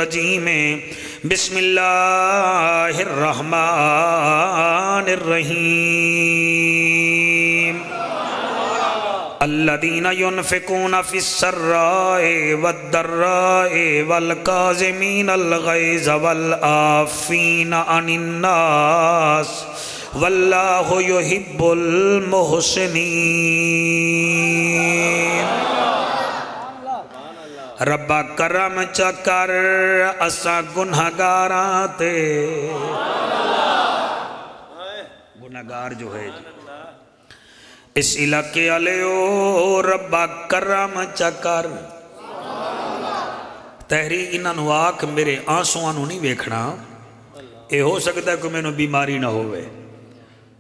الرجیم بسم اللہ الرحمن الرحیم الذین ينفقون فی السراء والضراء والکاظمین الغیظ والعافین عن الناس واللہ یحب المحسنین۔ ربا کرم چکر اسا گنہگاراں تے، گنہگار جو ہے اس علاقے علیو ربا کرم چکر تحری انہاں نو آکھ میرے آنسوਆਂ نو نہیں ویکھنا، اے ہو سکتا ہے کہ میں نو بیماری نہ ہوئے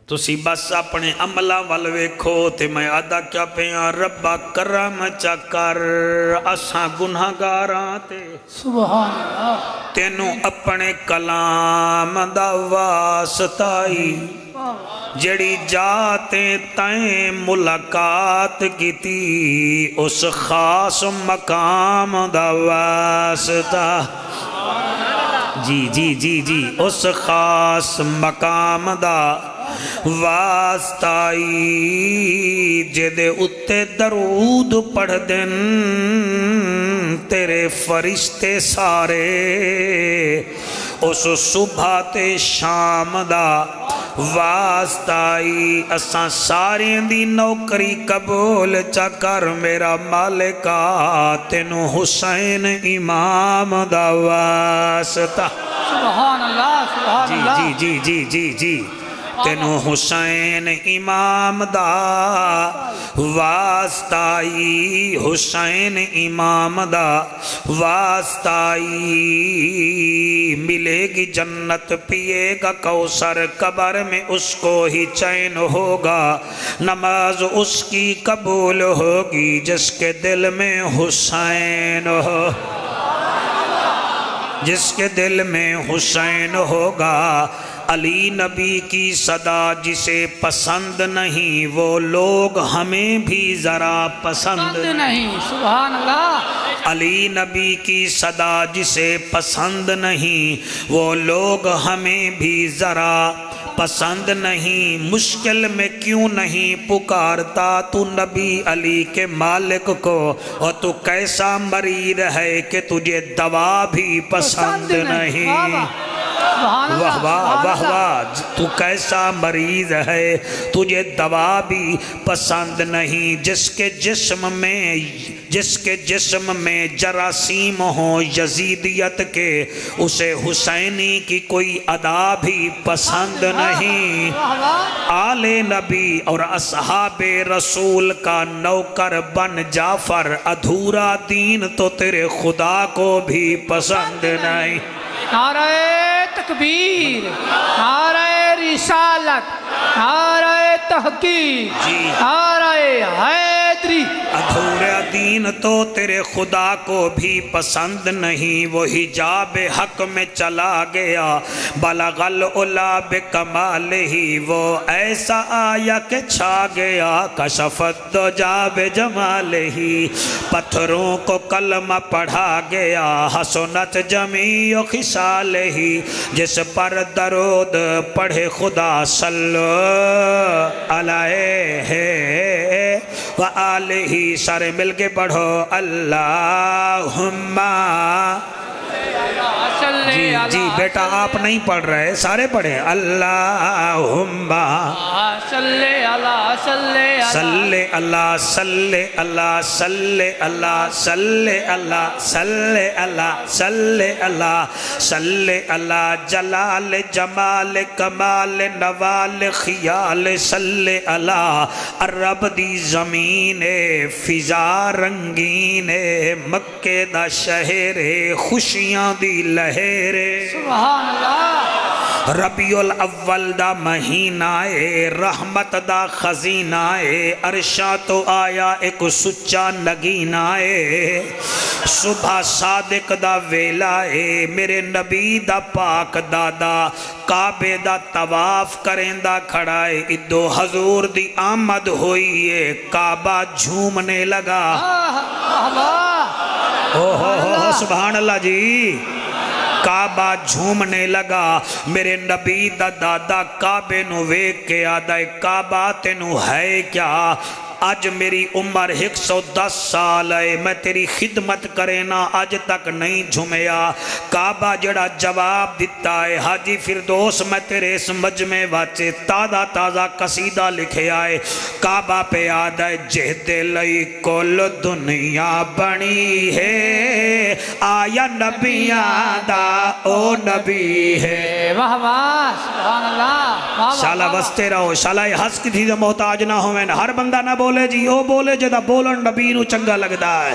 تو سی بس اپنے عملہ والوے کھو تے میں ادا کیا پیاں ربا کرم چکر اساں گنہگاراں تے سبحان اللہ تینوں اپنے کلام دا واسطائی جڑی جاتے تائیں ملاقات کیتی اس خاص مقام دا واسطہ جی اس خاص مقام دا واسطائی جدے اتے درود پڑھ دن تیرے فرشتے سارے اس صبح تے شام دا واسطائی اساں سارے دی نوکری قبول چکر میرا مالکا تینو حسین امام دا واسطہ سبحان اللہ سبحان اللہ جی تینو حسین امام دا واسطائی حسین امام دا واسطائی ملے گی جنت پیے گا کوثر قبر میں اس کو ہی چین ہوگا نماز اس کی قبول ہوگی جس کے دل میں حسین ہو جس کے دل میں حسین ہوگا علی نبی کی صدا جسے پسند نہیں وہ لوگ ہمیں بھی ذرا پسند نہیں سبحان اللہ علی نبی کی صدا جسے پسند نہیں وہ لوگ ہمیں بھی ذرا پسند نہیں مشکل میں کیوں نہیں پکارتا تو نبی علی کے مالک کو اور تو کیسا مریض ہے کہ تجھے دوا بھی پسند نہیں واہ واہ واہ واہ تو کیسا مریض ہے تجھے دوا بھی پسند نہیں جس کے جسم میں جراثیم ہو یزیدیت کے اسے حسینی کی کوئی ادا بھی پسند نہیں آل نبی اور اصحاب رسول کا نوکر بن جعفر ادھورا دین تو تیرے خدا کو بھی پسند نہیں نعرہ تکبیر نعرہ رسالت نعرہ تحقیق نعرہ حیدری ادھورا دین تو تیرے خدا کو بھی پسند نہیں وہ حجاب حق میں چلا گیا بلغ العلا بکمالہ وہ ایسا آیا کہ چھا گیا کشفت دجا بجمالہ پتھروں کو کلمہ پڑھا گیا حسنت جمیع خصالہ جس پر درود پڑھے خدا صلو علیہ وآلہ سارے مل کے پڑھو اللہم جی بیٹا آپ نہیں پڑھ رہے سارے پڑھیں اللہم صلی اللہ صلی اللہ صلی اللہ صلی اللہ صلی اللہ صلی اللہ صلی اللہ صلی اللہ جلال جمال کمال نوال خیال صلی اللہ عرب دی زمین فضا رنگین مکہ دا شہر خوشیاں دی لہر سبحان اللہ ربیع الاول دا مہینہ رحمت دا خزینہ عرشاں تو آیا ایک سچا نگینہ صبح صادق دا ویلا میرے نبی دا پاک دادا کعبے دا طواف کرندہ کھڑائے ادو حضور دی آمد ہوئی کعبہ جھومنے لگا سبحان اللہ جی کعبہ جھومنے لگا میرے نبی دا دادا کعبے نو ویکھ کے آدھا کعبہ تینو ہے کیا اج میری عمر 110 سال ہے میں تیری خدمت کرے نا اج تک نہیں جھمیا کعبہ جڑا جواب دیتا ہے حاجی فردوس میں تیرے اس مجمع واچے تازہ تازہ قصیدہ لکھے آئے کعبہ پہ آدھا ہے جہد لئی کل دنیا بنی ہے آیا نبیاں دا او نبی ہے واہ واہ سبحان اللہ شالا بستے رہو شالا ہس کی تھی محتاج نہ ہوئے ہر بندہ نہ بولے جی او بولے جدا بولن نبی نو چنگا لگدا ہے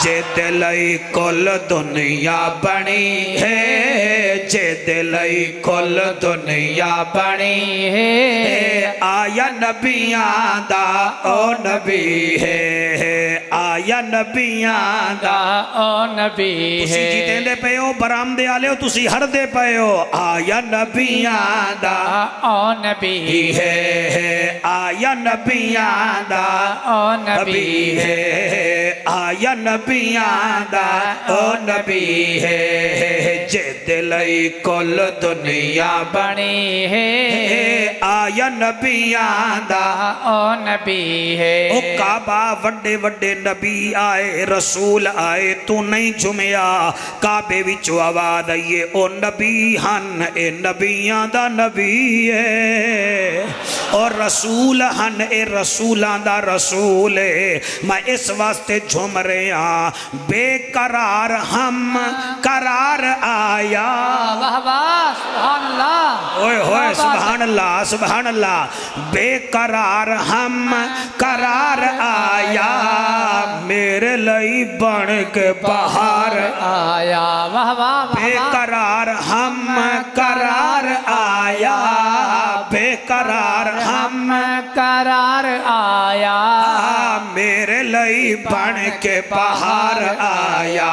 جے لئی کل دنیا بنی ہے جے لئی کل دنیا بنی ہے آیا نبیاں دا او نبی ہے آیا نبیاں دا او نبی ہے تسی جیتیں دے پہ ہو برام دے آلے ہو تسی ہر دے پہ ہو آیا نبیاں دا او نبی ہے آیا نبیاں دا او نبی ہے آیا نبیاں دا او نبی ہے جد لئی کل دنیا بنی ہے آیا نبیاں دا او نبی ہے او کعبہ وڈے وڈے نبی آئے رسول آئے تو نہیں جھمیا کعبے وچو آواز آئیے او نبی ہن اے نبیاں دا نبی ہے اور رسول ہن اے رسولان دا رسول ہے میں اس واسطے جھم رہے ہاں بے قرار ہم قرار آیا واہ واہ سبحان اللہ اوئے ہوئے سبحان اللہ سبحان اللہ بے قرار ہم قرار آیا میرے لئی بن کے بہار آیا واہ واہ بے قرار ہم قرار آیا بے قرار ہم قرار آیا میرے لئی بن کے بہار آیا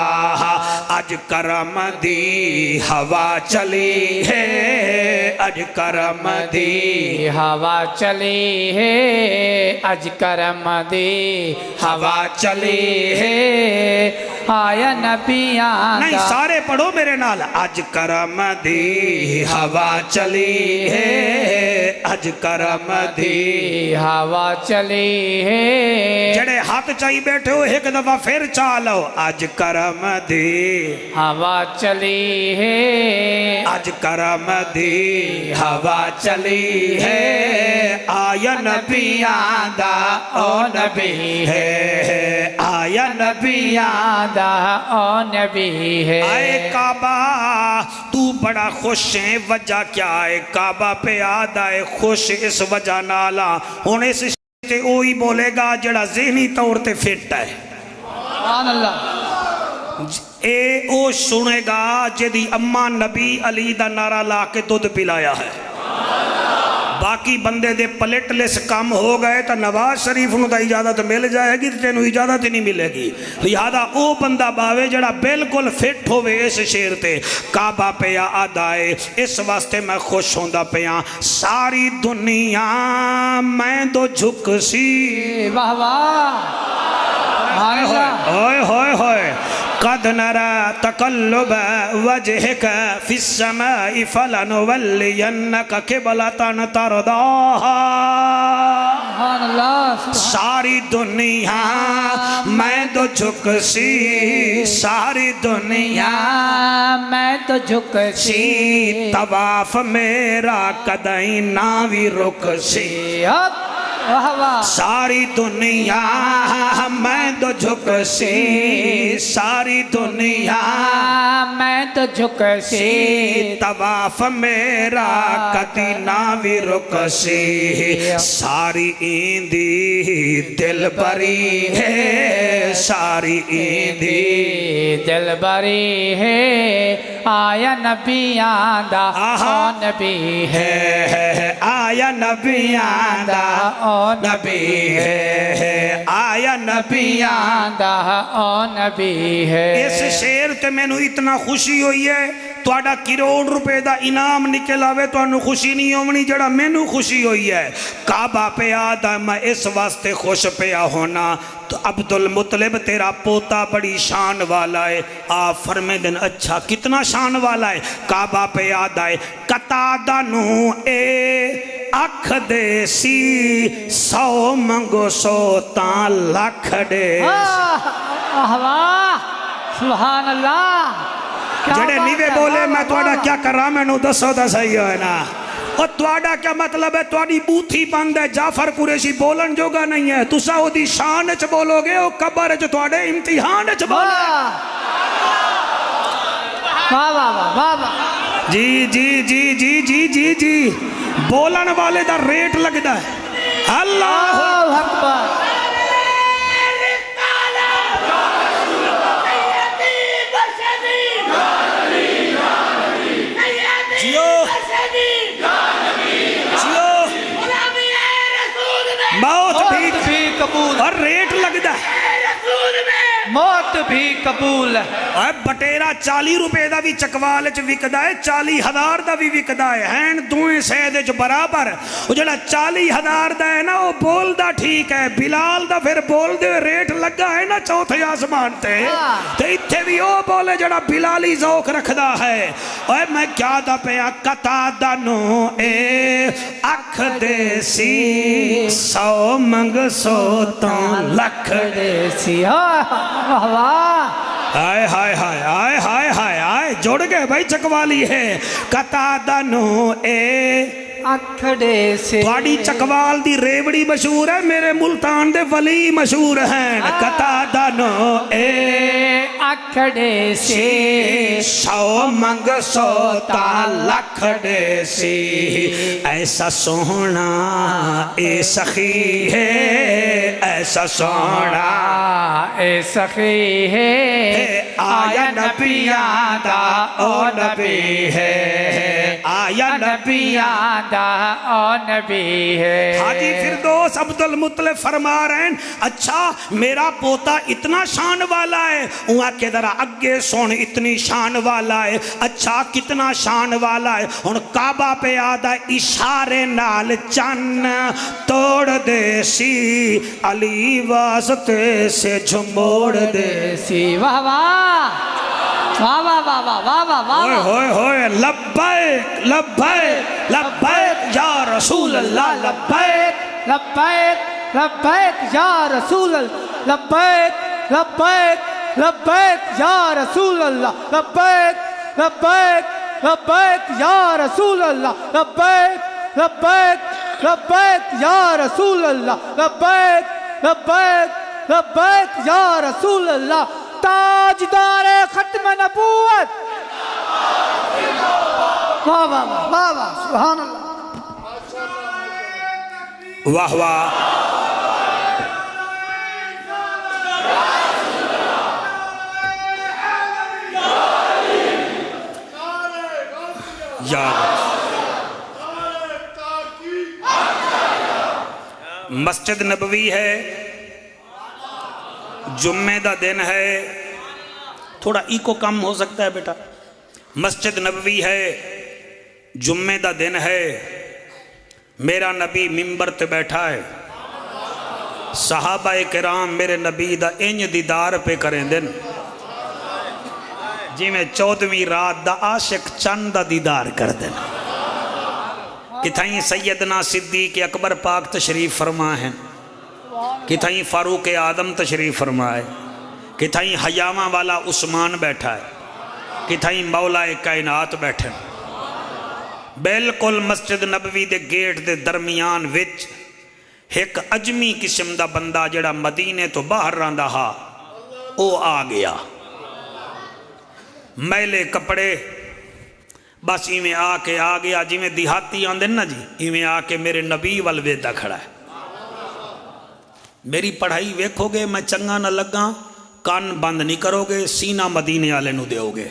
اج کرم دی ہوا چلی ہے اج کرم دی ہوا چلی ہے اج کرم دی ہوا چلی ہے آیا نبیاں نہیں سارے پڑھو میرے نال اج کرم دی ہوا چلی ہے اج کرم دی ہوا چلی ہے جڑے ہاتھ چاہی بیٹھے ہو ایک دفعہ پھر چالو اج کرم دی ہوا چلی ہے اج کرم دی ہوا چلی ہے آیا نبیاں دا او نبی ہے آیا نبیاں دا او نبی ہے آئے کعبہ تو بڑا خوش ہے وجہ کیا ہے کعبہ پہ آدھا ہے خوش اس وجہ نالا ہون اس تے اوہی بولے گا جڑا ذہنی طور تے فٹ ہے سبحان اللہ اے او سنے گا جدی اماں نبی علی دا نعرہ لا کے دودھ پلایا ہے باقی بندے دے پلیٹ لیس کام ہو گئے تا نواز شریف نو دا اجازت مل جائے گی تے نو اجازت نہیں ملے گی لہذا او بندہ باوے جڑا بالکل فٹ ہوئے اس شیر تے کعبہ پہ آدھائے اس واسطے میں خوش ہوندہ پہ ساری دنیا میں تو جھک سی واہ واہ ہوئے ہوئے ہوئے قد نرى تقلب وجهك في السماء فلنولينك قبلة ترضاها ساری دنیا میں تو جھک سی ساری دنیا میں تو جھک سی طواف میرا کدیں نہ بھی رک سی ساری دنیا میں تو جھک سی ساری دنیا میں تو جھک سی طواف میرا کدی نہ بھی رک سی ساری ایندی دل بری ہے ساری ایندی دل بری ہے آیا نبیاں دا او نبی ہے آیا نبیاں دا او نبی ہے آیا نبیاں دا او نبی ہے اس شعر تے میں نو اتنا خوشی ہوئی ہے تواڈا کروڑ روپے دا انعام نکل آوے تو خوشی نہیں ہونی جڑا مینوں خوشی ہوئی ہے. کعبہ پہ یاد ہے میں اس واسطے خوش پیا ہونا تو عبد المطلب تیرا پوتا بڑی شان والا ہے. آپ فرمے دن اچھا کتنا شان والا ہے؟ کعبہ پہ یاد آئے قطادہ نو اے اکھ دے سی 100 منگو 100 تاں لکھ دے. واہ سبحان اللہ. جڑے نیوے بولے میں تواڈا کیا کر رہا میں نو دسو تا صحیح ہوئے نا. اور تواڈا کیا مطلب ہے؟ تواڈی بوتھی بند ہے. جعفر قریشی بولن جوگا نہیں ہے. تسا او دی شان چ بولو گے او قبر چ تواڈے امتحان چ بولو. واہ واہ واہ واہ واہ. جی جی جی جی جی جی جی بولن والے دا ریٹ لگدا ہے. اللہ اکبر. موت بھی قبول اور ریٹ لگدا ہے. موت بھی قبول ہے. اور بٹیرا 40 روپے دا بھی چکوال چ وکدا ہے 40,000 دا بھی وکدا ہے. ہیں دوئیں سید چ برابر. وہ جڑا 40,000 دا ہے نا وہ بول دا ٹھیک ہے. بلال دا پھر بول دے ریٹ لگا ہے نا چوتھے آسمان تے. تے ایتھے بھی او بولے جڑا بلالی ذوق رکھدا ہے. اور میں کیا دا پیا قطادہ نو اے اکھ دے سی 100 منگ 100 تاں لکھ دے سی. واہ واہ. آئے ہائے ہائے آئے ہائے ہائے آئے جوڑ گئے بھائی چکوالی ہے. قطادہ نو اے اکھڑے سے تھوڑی چکوال دی ریوڑی مشہور ہے. میرے ملتان دے ولی مشہور ہیں. قطادہ نو اے اکھڑے سے 100 منگ 100 تا لکھ دے سی. ایسا سونا اے سخی ہے ایسا سونا اے سخی ہے آیا نبیاں دا او نبی ہے. آیا نبیاں دا او نبی ہے. حاجی فردوس عبد المطلب فرما رہے ہیں اچھا میرا پوتا اتنا شان والا ہے. وہاں کے ذرا اگے سن اتنی شان والا ہے. اچھا کتنا شان والا ہے؟ ہن کعبہ پہ آدھا اشارے نال چن توڑ دے سی علی واسطے سے جھموڑ دے سی. واہ واہ واہ واہ واہ واہ واہ واہ واہ. ہوئے ہوئے ہوئے لبیک لبیک لبیک یا رسول اللہ لبیک لبیک لبیک یا رسول اللہ لبیک لبیک لبیک یا رسول اللہ لبیک لبیک لبیک یا رسول اللہ لبیک لبیک لبیک یا رسول اللہ لبیک لبیک لبیک یا رسول اللہ. تاجدار ختم نبوت. واہ واہ واہ واہ سبحان اللہ. واہ واہ. مسجد نبوی ہے جمعہ دا دن ہے. تھوڑا ایکو کم ہو سکتا ہے بیٹا. مسجد نبوی ہے جمعہ دا دن ہے. میرا نبی ممبر تے بیٹھا ہے. صحابہ کرام میرے نبی دا انج دیدار پہ کریں دن جی میں 14ویں رات دا عاشق چند دا دیدار کر دن. کتھائیں سیدنا صدیق اکبر پاک تشریف فرما ہیں. کتھائیں فاروق آدم تشریف فرمائے. کتھائیں حیامہ والا عثمان بیٹھا ہے. کتھائیں مولا کائنات بیٹھے. بالکل مسجد نبوی دے گیٹ دے درمیان وچ ایک اجمی قسم دا بندہ جڑا مدینے تو باہر رہندا ہا او آ گیا. میلے کپڑے بس ایویں آ گیا جی میں دیہاتی آندے نا جی ایویں آ کے میرے نبی والویدہ کھڑا ہے. میری پڑھائی ویکھو گے میں چنگا نہ لگا کان بند نہیں کرو گے سینہ مدینے والے نو دیو گے.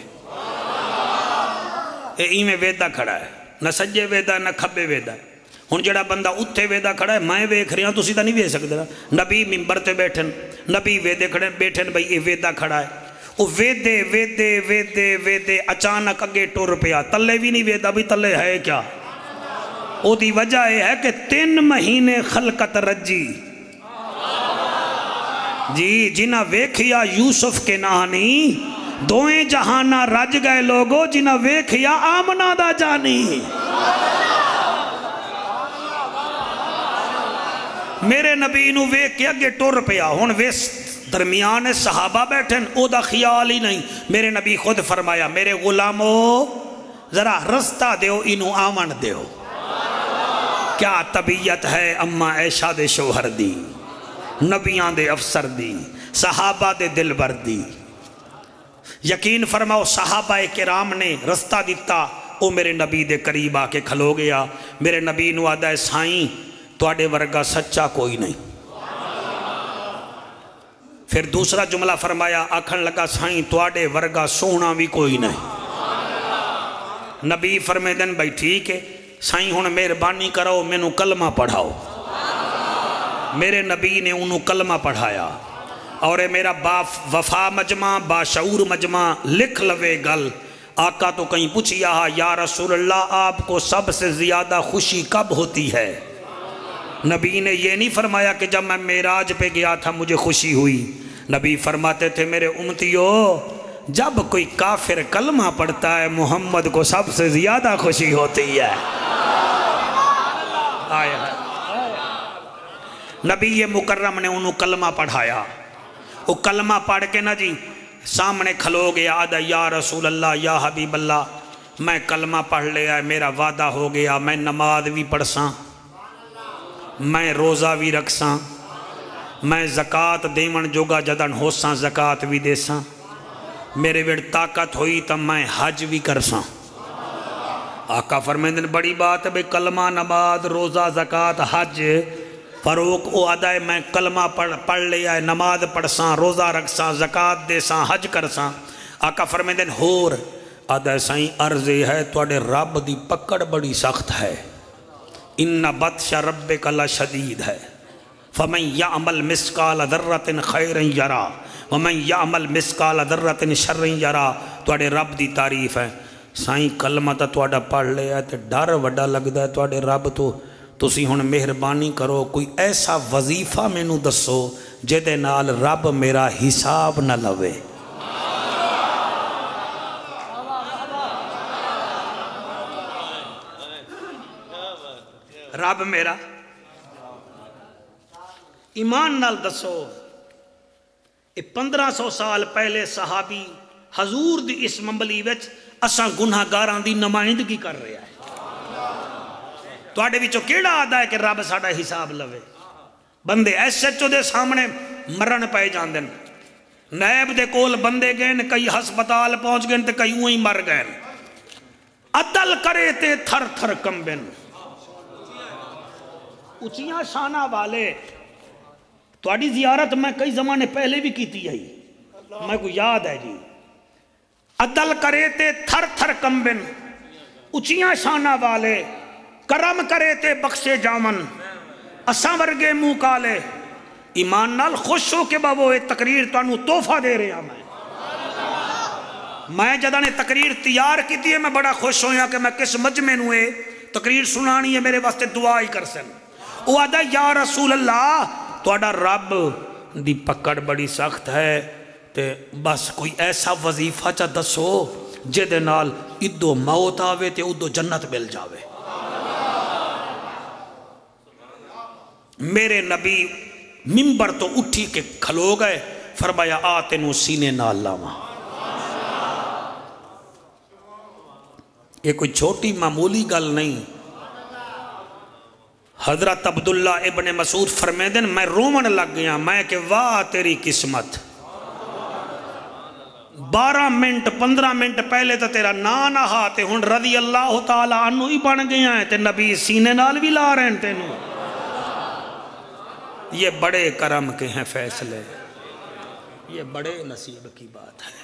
ایویں ویدہ کھڑا ہے نہ سجے ویدہ نہ کھبے ویدہ. ہن جڑا بندہ اتھے ویدہ کھڑا ہے میں ویکھ رہا تسی تا نہیں ویکھ سکدے. نبی ممبر تے بیٹھن نبی ویدے کھڑے بیٹھن بھئی یہ ویدہ کھڑا ہے. وہ ویدے ویدے ویدے ویدے اچانک اگے ٹر پیا، تلے بھی نہیں ویدا بھی تلے ہے کیا؟ او دی وجہ یہ ہے کہ 3 مہینے خلقت رجی جی، جنہ ویکھیا یوسف کے نانی دوئیں جہانا رج گئے لوگو، جنہ ویکھیا آمنہ دا جانی۔ میرے نبی نو ویکھ کے اگے ٹر پیا، ہن ویس درمیان صحابہ بیٹھن او دا خیال ہی نہیں۔ میرے نبی خود فرمایا میرے غلامو ذرا رستہ دیو انہوں آمن دیو۔ کیا طبیعت ہے اماں عائشہ دے شوہر دی، نبیان دے افسر دی، صحابہ دے دل بردی۔ یقین فرماؤ صحابہ کرام نے رستہ دیتا، او میرے نبی دے قریب آ کے کھلو گیا۔ میرے نبی نو آدھا ہے سائیں تواڈے ورگا سچا کوئی نہیں۔ پھر دوسرا جملہ فرمایا، آکھن لگا سائیں تواڈے ورگا سونا بھی کوئی نہیں۔ نبی فرمیدن بھائی ٹھیک ہے سائیں ہن مہربانی کرو مینوں کلمہ پڑھاؤ۔ میرے نبی نے انہوں کلمہ پڑھایا، اور میرا با وفا مجمع باشعور مجمع لکھ لوے گل۔ آقا تو کہیں پوچھیا یا رسول اللہ آپ کو سب سے زیادہ خوشی کب ہوتی ہے؟ نبی نے یہ نہیں فرمایا کہ جب میں معراج پہ گیا تھا مجھے خوشی ہوئی۔ نبی فرماتے تھے میرے امتیو جب کوئی کافر کلمہ پڑھتا ہے محمد کو سب سے زیادہ خوشی ہوتی ہے۔ نبی مکرم نے انہوں کلمہ پڑھایا، وہ کلمہ پڑھ کے نا جی سامنے کھلو گیا، آدھا یا رسول اللہ یا حبیب اللہ میں کلمہ پڑھ لیا، میرا وعدہ ہو گیا میں نماز بھی پڑھساں، میں روزہ بھی رکھساں، میں زکاة دیون جوگا جدن ہوساں زکاة بھی دیساں، میرے ویڑ طاقت ہوئی تا میں حج بھی کرساں۔ آقا فرمیندن بڑی بات ہے بے کلمہ نماز روزہ زکاة حج فروق او آدھائے میں کلمہ پڑھ لیا ہے، نماز پڑھساں، روزہ رکھساں، زکاة دیساں، حج کرساں۔ آقا فرمیندن ہور آدھائے سائیں عرض ہے توڑے رب دی پکڑ بڑی سخت ہے، ان بطش ربک لشدید ہے، فمن یعمل مسقال ذرۃ خیرا یرا ومن یعمل مسقال ذرۃ شر یرا۔ توڑے رب دی تعریف ہے۔ سائیں کلمہ تا توڑا پڑھ لیا ہے تے ڈر وڈا لگدا ہے توڑے رب تو، تسی ہن مہربانی کرو کوئی ایسا وظیفہ مینوں دسو جدے نال رب میرا حساب نہ لوے۔ رب میرا ایمان نال دسو، 1500 سال پہلے صحابی حضور دی اس ممبلی وچ اساں گناہ گاران دی نمائندگی کر رہے ہیں۔ توڑے وچوں کیڑا آدھا ہے کہ رب ساڑا حساب لوے؟ بندے ایس ایچ او دے سامنے مرن پہ جاندن، نیب دے کول بندے گئن، کئی ہسپتال پہنچ گئن تے کئی اوہی مر گئن، عدل کرے تے تھر تھر کمبن۔ اچھیاں شانہ والے توڑی زیارت میں کئی زمانے پہلے بھی کیتی ہے، میں کو یاد ہے جی۔ عدل کرے تے تھر تھر کمبن، اچھیاں شانہ والے کرم کرے تے بخشے جامن، اساں ورگے منہ کالے۔ ایمان نال خوش ہو کے بابو ایک تقریر تانوں تحفہ دے رہے ہیں۔ میں جدہ نے تقریر تیار کی تھی ہے میں بڑا خوش ہویا کہ میں کس مجمع نوے تقریر سنانی ہے، میرے واسطے دعا ہی کر سن۔ وہ آدھا یا رسول اللہ توڑا رب دی پکڑ بڑی سخت ہے تے بس کوئی ایسا وظیفہ چا دسو جدے نال ادو موت آوے تے ادو جنت مل جاوے۔ میرے نبی ممبر تو اٹھی کے کھلو گئے، فرمایا آتے نو سینے نال لاواں۔ یہ کوئی چھوٹی معمولی گل نہیں۔ حضرت عبداللہ ابن مسعود فرمیدن میں رومن لگ گیا، میں کہ واہ تیری قسمت، 12 منٹ 15 منٹ پہلے تو تیرا نان آتے ہن رضی اللہ تعالیٰ عنہ ہی بن گیا ہے تے نبی سینے نال بھی لا رہے ہیں تینوں۔ یہ بڑے کرم کے ہیں فیصلے، یہ بڑے نصیب کی بات ہے۔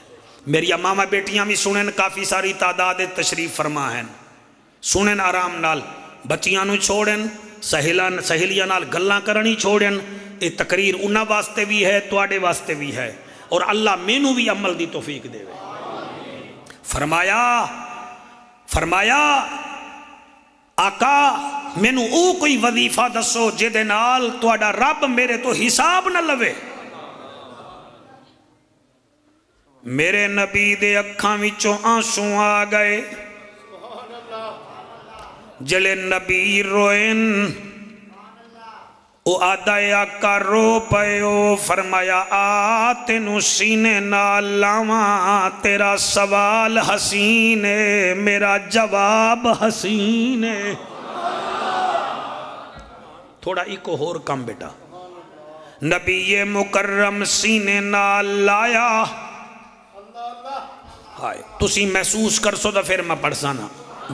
میری امامہ بیٹیاں بھی سنن، کافی ساری تعداد تشریف فرما ہیں، سنن آرام نال، بچیاں نو چھوڑن، سہیلیاں نال گلاں کرنی چھوڑن۔ یہ تقریر انہاں واسطے بھی ہے، تواڈے واسطے بھی ہے۔ اور اللہ مینوں بھی عمل دی توفیق دے. فرمایا آقا مینوں او کوئی وظیفہ دسو جے نال تہاڈا رب میرے تو حساب نہ لوے. میرے نبی دے اکھاں وچوں آنسو آ گئے. جلے نبی روئن او آدھائے آقا رو پئیو. فرمایا آ تینوں سینے نال لاواں تیرا سوال حسین ہے میرا جواب حسین ہے. تھوڑا ایک اور کم بیٹا. نبی مکرم سینے نال لایا. ہائے تسی محسوس کر سو تو پھر میں پڑھ سانا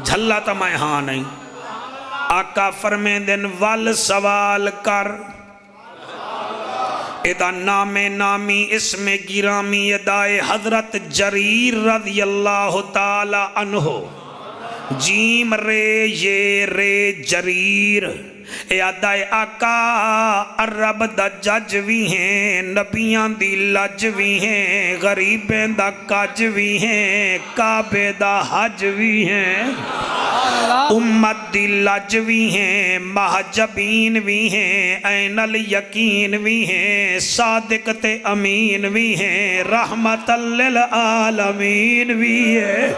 جھلا تا میں ہاں نہیں. آقا فرمے دن وال سوال کر. ادا نام نامی اسم گرامی ادائے حضرت جریر رضی اللہ تعالی عنہ. جیم رے یہ رے جریر. اے آدھائے آقا عرب دا جج بھی ہیں نبیاں دی لج بھی ہیں غریبیں دا کج بھی ہیں کعبے دا حج بھی ہیں امت دی لج بھی ہیں محجبین بھی ہیں عین الیقین بھی ہیں صادق تے امین بھی ہیں رحمت للعالمین بھی ہیں.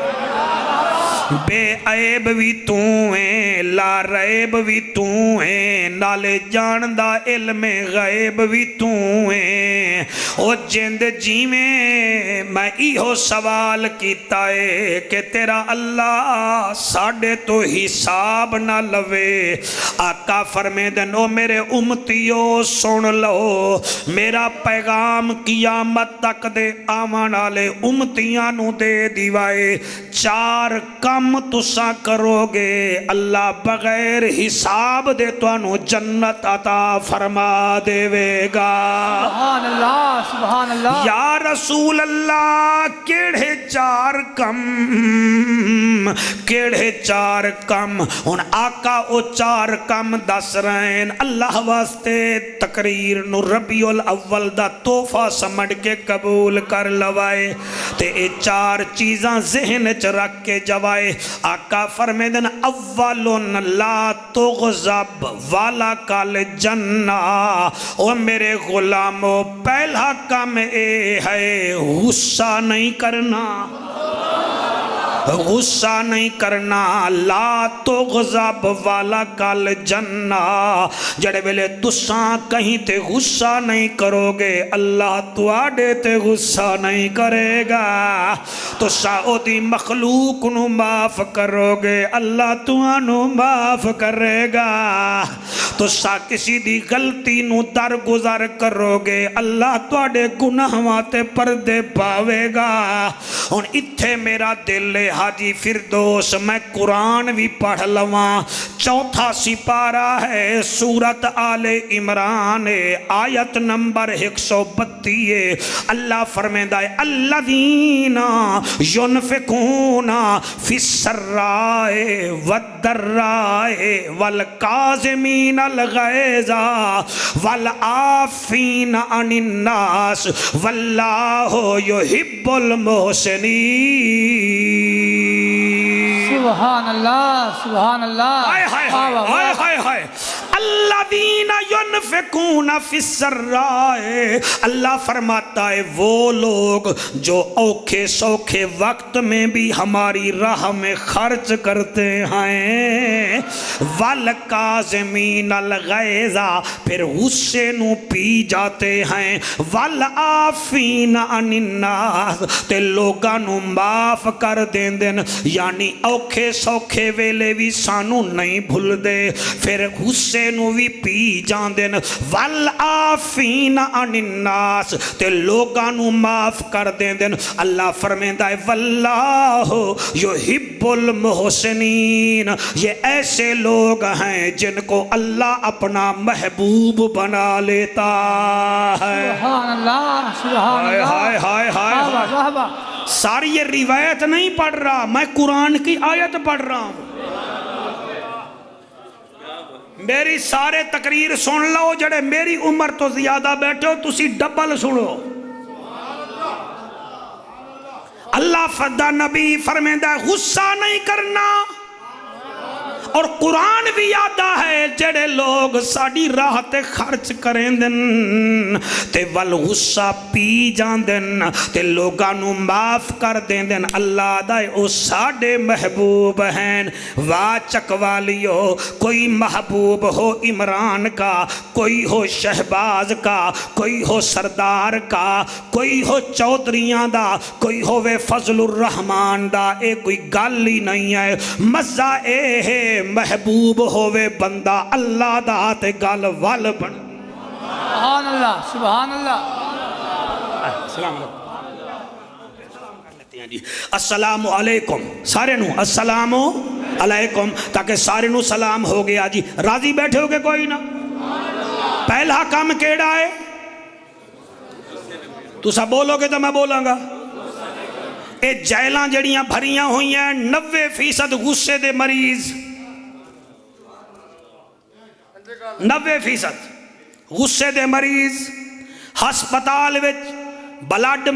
بے عیب بھی تو ہیں لا ریب بھی تو ہیں نالے جاندہ علم غیب بھی تو ہیں. او جند جی میں ایہو سوال کیتا ہے کہ تیرا اللہ ساڑھے تو حساب نہ لوے. آقا فرمے دن او میرے امتیو سن لو میرا پیغام قیامت تک دے آمان آلے امتیاں نو دے دیوائے. 4 کم تسا کرو گے اللہ بغیر حساب دے تو انو جنت عطا فرما دے وے گا. سبحان اللہ سبحان اللہ. یا رسول اللہ کیڑے 4 کم کیڑے 4 کم. ان آقا او 4 کم دس رہے ہیں. اللہ واسطے تقریر نو ربیع الاول دا توفہ سمجھ کے قبول کر لوائے تے اے 4 چیزاں ذہن چ رکھ کے جوائے. آقا فرمے دن اولن لا تغضب والا کال جنہ. او میرے غلاموں پہلا کام اے ہے غصہ نہیں کرنا غصہ نہیں کرنا. لا تغضب والا کال جنہ. جڑے ویلے تساں کہیں تے غصہ نہیں کرو گے اللہ تواڈے تے غصہ نہیں کرے گا. تساں او دی مخلوق نو معاف کرو گے اللہ تانوں معاف کرے گا. تساں کسی دی غلطی نو درگزر کرو گے اللہ تواڈے گناہاں تے پردے پاوے گا. ہن ایتھے میرا دل ہے حاجی فردوس میں قرآن بھی پڑھ لواں. 4 سپارہ ہے سورت آل عمران آیت نمبر 132. اللہ فرمیندہ ہے الذین ینفقون فی السراء والضراء والکاظمین الغیظ والعافین عن الناس واللہ یحب المحسنین. سبحان اللہ سبحان اللہ. الذین ینفقون فی السراء. اللہ فرماتا ہے وہ لوگ جو اوکھے سوکھے وقت میں بھی ہماری راہ میں خرچ کرتے ہیں. والکاظمین الغیظ پھر غصے نو پی جاتے ہیں. والعافین عن الناس تے لوگاں نو معاف کر دین دن یعنی اوکھے سوکھے ویلے بھی سانو نہیں بھول دے پھر غصے نو بھی پی جان دین. والعافین عن الناس تے لوگاں نو معاف کر دین دن. اللہ فرمیندہ ہے واللہ یحب المحسنین. یہ ایسے لوگ ہیں جن کو اللہ اپنا محبوب بنا لیتا ہے. سبحان اللہ سبحان اللہ. ہائے ہائے ہائے ہائے. ساری یہ روایت نہیں پڑھ رہا میں قرآن کی آیت پڑھ رہا ہوں. میری سارے تقریر سن لو جڑے میری عمر تو زیادہ بیٹھے ہو تسی ڈبل سنو. اللہ فدا نبی فرمیندہ غصہ نہیں کرنا. اور قرآن بھی یادہ ہے جڑے لوگ ساڑی راہ تے خرچ کریں دن تے والغصہ پی جان دن تے لوگانو معاف کر دیں دن اللہ دائے او ساڑے محبوب ہیں. واہ چکوالیو کوئی محبوب ہو عمران کا, کوئی ہو شہباز کا, کوئی ہو سردار کا, کوئی ہو چودریاں دا, کوئی ہو وے فضل الرحمن دا, اے کوئی گال ہی نہیں ہے. مزہ اے ہے محبوب ہووے بندہ اللہ دا تے گل وال بن. سبحان اللہ سبحان اللہ. السلام علیکم. السلام علیکم سارے نو السلام علیکم, تاکہ سارے نو سلام ہو گیا جی. راضی بیٹھے ہو گے کوئی نہ؟ پہلا کام کیڑا ہے؟ تو سب بولو گے تو میں بولاں گا. اے جیلاں جڑیاں بھریاں ہوئی ہیں 90% غصے دے مریض, 90% غصے دے مریض. ہسپتال وچ بلڈ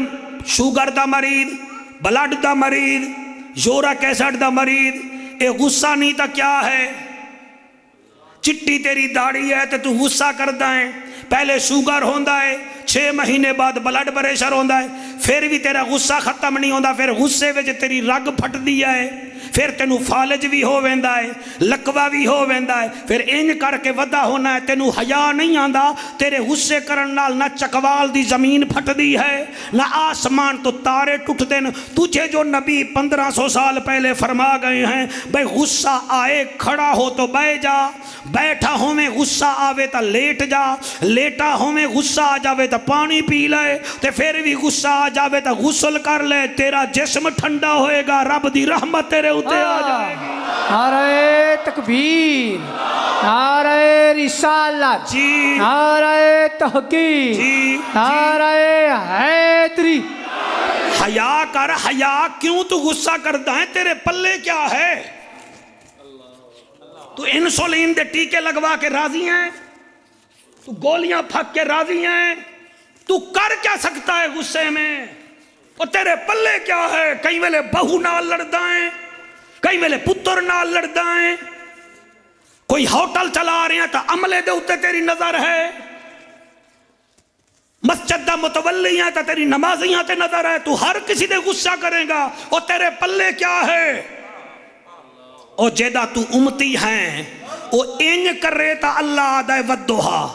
شوگر دا مریض, بلڈ دا مریض, یورک ایسڈ دا مریض. اے غصہ نہیں تا کیا ہے؟ چٹی تیری داڑھی ہے تو غصہ کردا ہے. پہلے شوگر ہوندا ہے, 6 مہینے بعد بلڈ پریشر ہوندا ہے, پھر بھی تیرا غصہ ختم نہیں ہوندا. پھر غصے وچ تیری رگ پھٹ دیا ہے, پھر تینو فالج بھی ہو ویندا ہے, لکوا بھی ہو ویندا ہے. پھر انج کر کے ودا ہونا ہے. تینو حیا نہیں آندا. تیرے غصے کرن نال نہ چکوال دی زمین پھٹ دی ہے, نہ آسمان تو تارے ٹوٹ دین. تجھے جو نبی 1500 سال پہلے فرما گئے ہیں بھئی غصہ آئے کھڑا ہو تو بیٹھ جا, بیٹھا ہوں میں غصہ آوے تا لیٹ جا, لیٹا ہوں میں غصہ آ جاوے تا پانی پی لے, تے پھر بھی غصہ آ جاوے تا غسل کر لے. تیرا جسم ٹھنڈا ہوئے گا, رب دی رحمت تیرے اتے آ جائے گی. نعرہ تکبیر, نعرہ رسالت, جی نعرہ تحقیق, جی نعرہ حیدری. حیا کر, حیا کیوں تو غصہ کرتا ہے؟ تیرے پلے کیا ہے؟ تو انسولین دے ٹیکے لگوا کے راضی ہیں, تو گولیاں پھک کے راضی ہیں, تو کر کیا سکتا ہے غصے میں؟ اور تیرے پلے کیا ہے؟ کئی ویلے بہو نال لڑدا ہیں, کئی ویلے پتر نال لڑدا ہیں, کوئی ہوٹل چلا رہے ہیں تو عملے دے اتے تیری نظر ہے, مسجد دا متولی ہیں تو تیری نمازیاں تے نظر ہے. تو ہر کسی دے غصہ کرے گا, اور تیرے پلے کیا ہے؟ اور جیدہ تو امتی ہیں او انج کر رہے تا اللہ دائے ودوہا.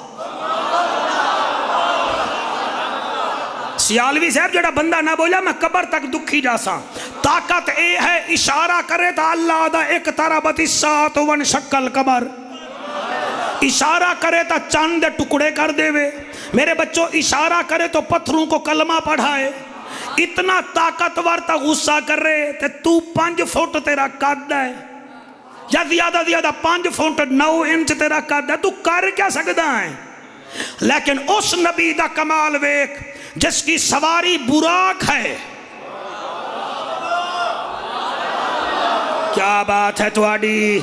سیالوی صاحب جڑا بندہ نہ بولا میں قبر تک دکھی جاساں. طاقت اے ہے اشارہ کرے تا اللہ دا ایک طربت الساعۃ وانشق القمر, اشارہ کرے تا چاند دے ٹکڑے کر دے وے. میرے بچوں اشارہ کرے تو پتھروں کو کلمہ پڑھائے. اتنا طاقتور تا غصہ کر رہے تے تو 5 فٹ تیرا قد ہے, یا زیادہ 5 فٹ 9 انچ تیرا قد ہے, تو کر کیا سکتا ہے؟ لیکن اس نبی دا کمال ویک جس کی سواری براق ہے. کیا بات ہے تواڈی؟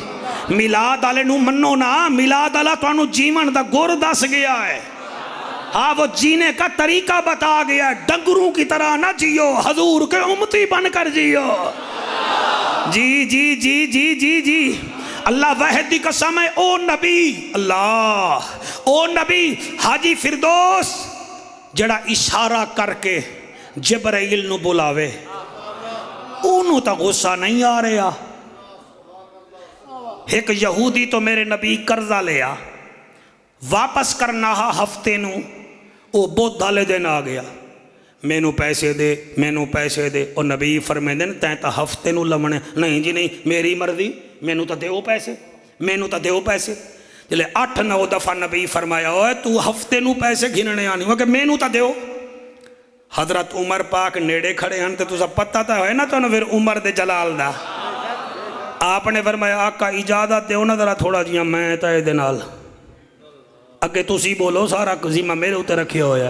میلاد والے نو منو نا, میلاد والا تانوں جیون دا گر دس گیا ہے. ہاں وہ جینے کا طریقہ بتا گیا ہے. ڈنگروں کی طرح نہ جیو, حضور کے امتی بن کر جیو. جی جی جی جی جی جی اللہ وحدی قسم ہے. او نبی, اللہ او نبی حاجی فردوس جڑا اشارہ کر کے جبرائیل نو بلاوے, انہوں تا غصہ نہیں آ رہا. ایک یہودی تو میرے نبی قرضہ لیا, واپس کرنا ہفتے نو, او بدھ والے دن آ گیا, مینو پیسے دے, مینو پیسے دے. اور نبی فرمیندے نے تین تا ہفتے نو لمنے. نہیں جی نہیں, میری مرضی, مینو تا دیو پیسے, مینو تا دیو پیسے. جلے 8-9 دفعہ نبی فرمایا اوے تو ہفتے نو پیسے گھننے آنی ہو کہ مینو تا دیو. حضرت عمر پاک نیڑے کھڑے ہیں تو سب پتہ تا ہوئے نا تو پھر عمر دے جلال دا. آپ نے فرمایا آقا اجازت دیو نا ذرا تھوڑا جیاں میں تا دے نال اگے تسی بولو, سارا ذمہ میرے ہوتے رکھے ہویا.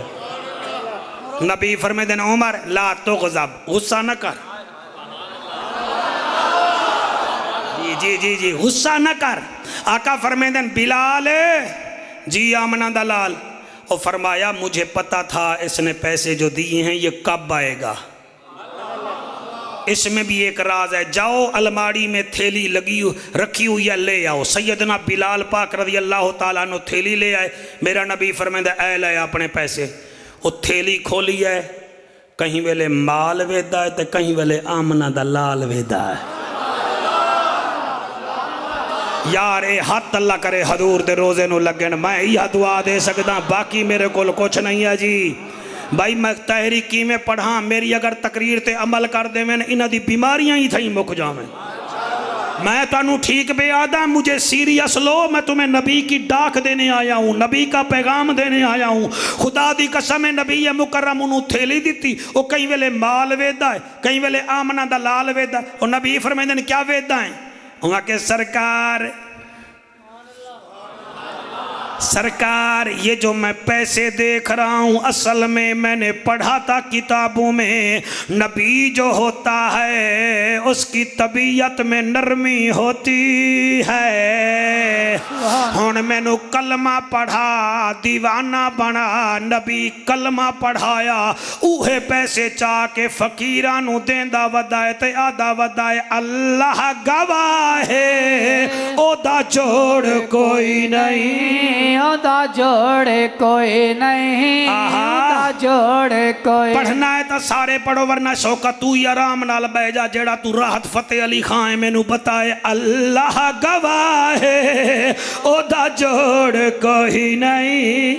نبی فرمائے دینا عمر لا تغضب, غصہ نہ کر. جی جی جی جی غصہ نہ کر. آقا فرمائے دینا بلال, جی آمنہ دلال. اور فرمایا مجھے پتا تھا اس نے پیسے جو دیے ہیں یہ کب آئے گا. اس میں بھی ایک راز ہے. جاؤ الماری میں تھیلی لگی رکھی ہوئی ہے لے آؤ. سیدنا بلال پاک رضی اللہ تعالیٰ عنہ تھیلی لے آئے. میرا نبی فرمائے اے لے اپنے پیسے. وہ تھیلی کھولی ہے, کہیں ویلے مال ویدا ہے تے کہیں ویلے آمنہ دا لال ویدا ہے. یار اے ہاتھ اللہ کرے حضور دے روزے نو لگن, میں یہ دعا دے سکتا, باقی میرے کول کچھ نہیں ہے جی. بھائی میں تحریکی میں پڑھا, میری اگر تقریر تے عمل کر دے میں انہ دی بیماریاں ہی تھیں مک جاویں. میں تانوں ٹھیک بے آدھا, مجھے سیریس لو, میں تمہیں نبی کی ڈاک دینے آیا ہوں, نبی کا پیغام دینے آیا ہوں. خدا دی قسم نبی مکرم انہوں تھیلی دیتی, وہ کہیں ویلے مال ویدہ ہے, کہیں ویلے آمنہ دا لال ویدہ ہے. اور نبی فرمائے دن کیا ویدہ ہیں؟ وہاں کہ سرکار یہ جو میں پیسے دیکھ رہا ہوں اصل میں نے پڑھا تھا کتابوں میں, نبی جو ہوتا ہے اس کی طبیعت میں نرمی ہوتی ہے. ہن میں نو کلمہ پڑھا دیوانہ بنا, نبی کلمہ پڑھایا, اوہے پیسے چاہ کے فقیرانو دیندہ ودائے تے آدھا ودائے. اللہ گواہ ہے او دا جوڑ کوئی نہیں, دا جوڑ کوئی نہیں, دا جوڑ کوئی. پڑھنا ہے تو سارے پڑھو ورنہ شوکہ تو ہی آرام نال بہ جا, جیڑا تو راحت فتح علی خان میں نو بتائے. اللہ گواہ ہے او دا جوڑ کوئی نہیں,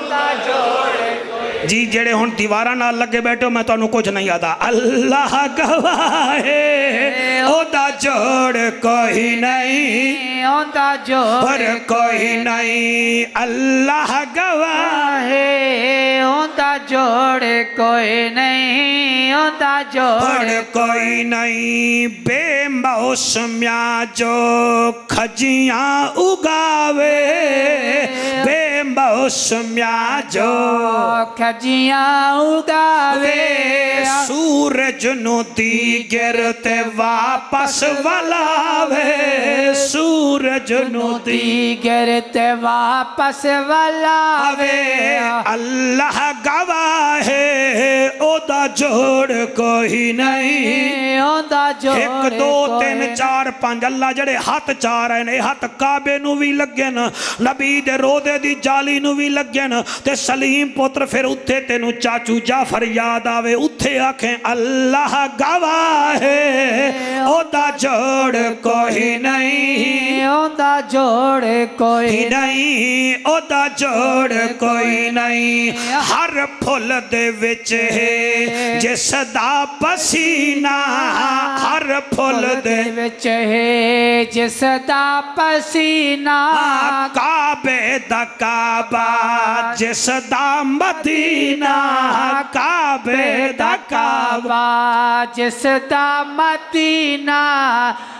دا جوڑ کوئی. جی جیڑے ہون دیوارہ نال لگے بیٹھو میں تو انہوں کچھ نہیں آدھا. اللہ گواہ ہے او دا جوڑ کوئی نہیں, دا جوڑ کوئی نہیں. اللہ گواہ ہے دا جوڑ کوئی نہیں, دا جوڑ کوئی نہیں. بے موسمیاں جو کھجیاں اگاوے, بے موسمیاں جو کھجیاں اگاوے, سورج نو دیگر تے واپس ولاوے, سورج نو دیگر تے واپس ولاوے. اللہ گواہ ہے او دا جوڑ کوئی نہیں, دا جوڑ. ایک دو تین چار پانچ, اللہ جڑے ہاتھ چار ہیں, ہاتھ کعبے نو بھی لگن, نبی دے روزے دی جالی نو بھی لگن, تے سلیم پتر پھر اتھے تینو چاچو جعفر یاد آوے, اتھے آکھیں اللہ گواہ ہے او دا جوڑ کوئی نہیں, دا جوڑ کوئی نہیں, او دا جوڑ کوئی نہیں. ہر پھول دے وچ ہے جس دا پسینہ, ہر پھول دے وچ ہے جس دا پسینہ, کعبے دا کعبہ جس دا مدینہ, کعبے دا کعبہ جس دا مدینہ.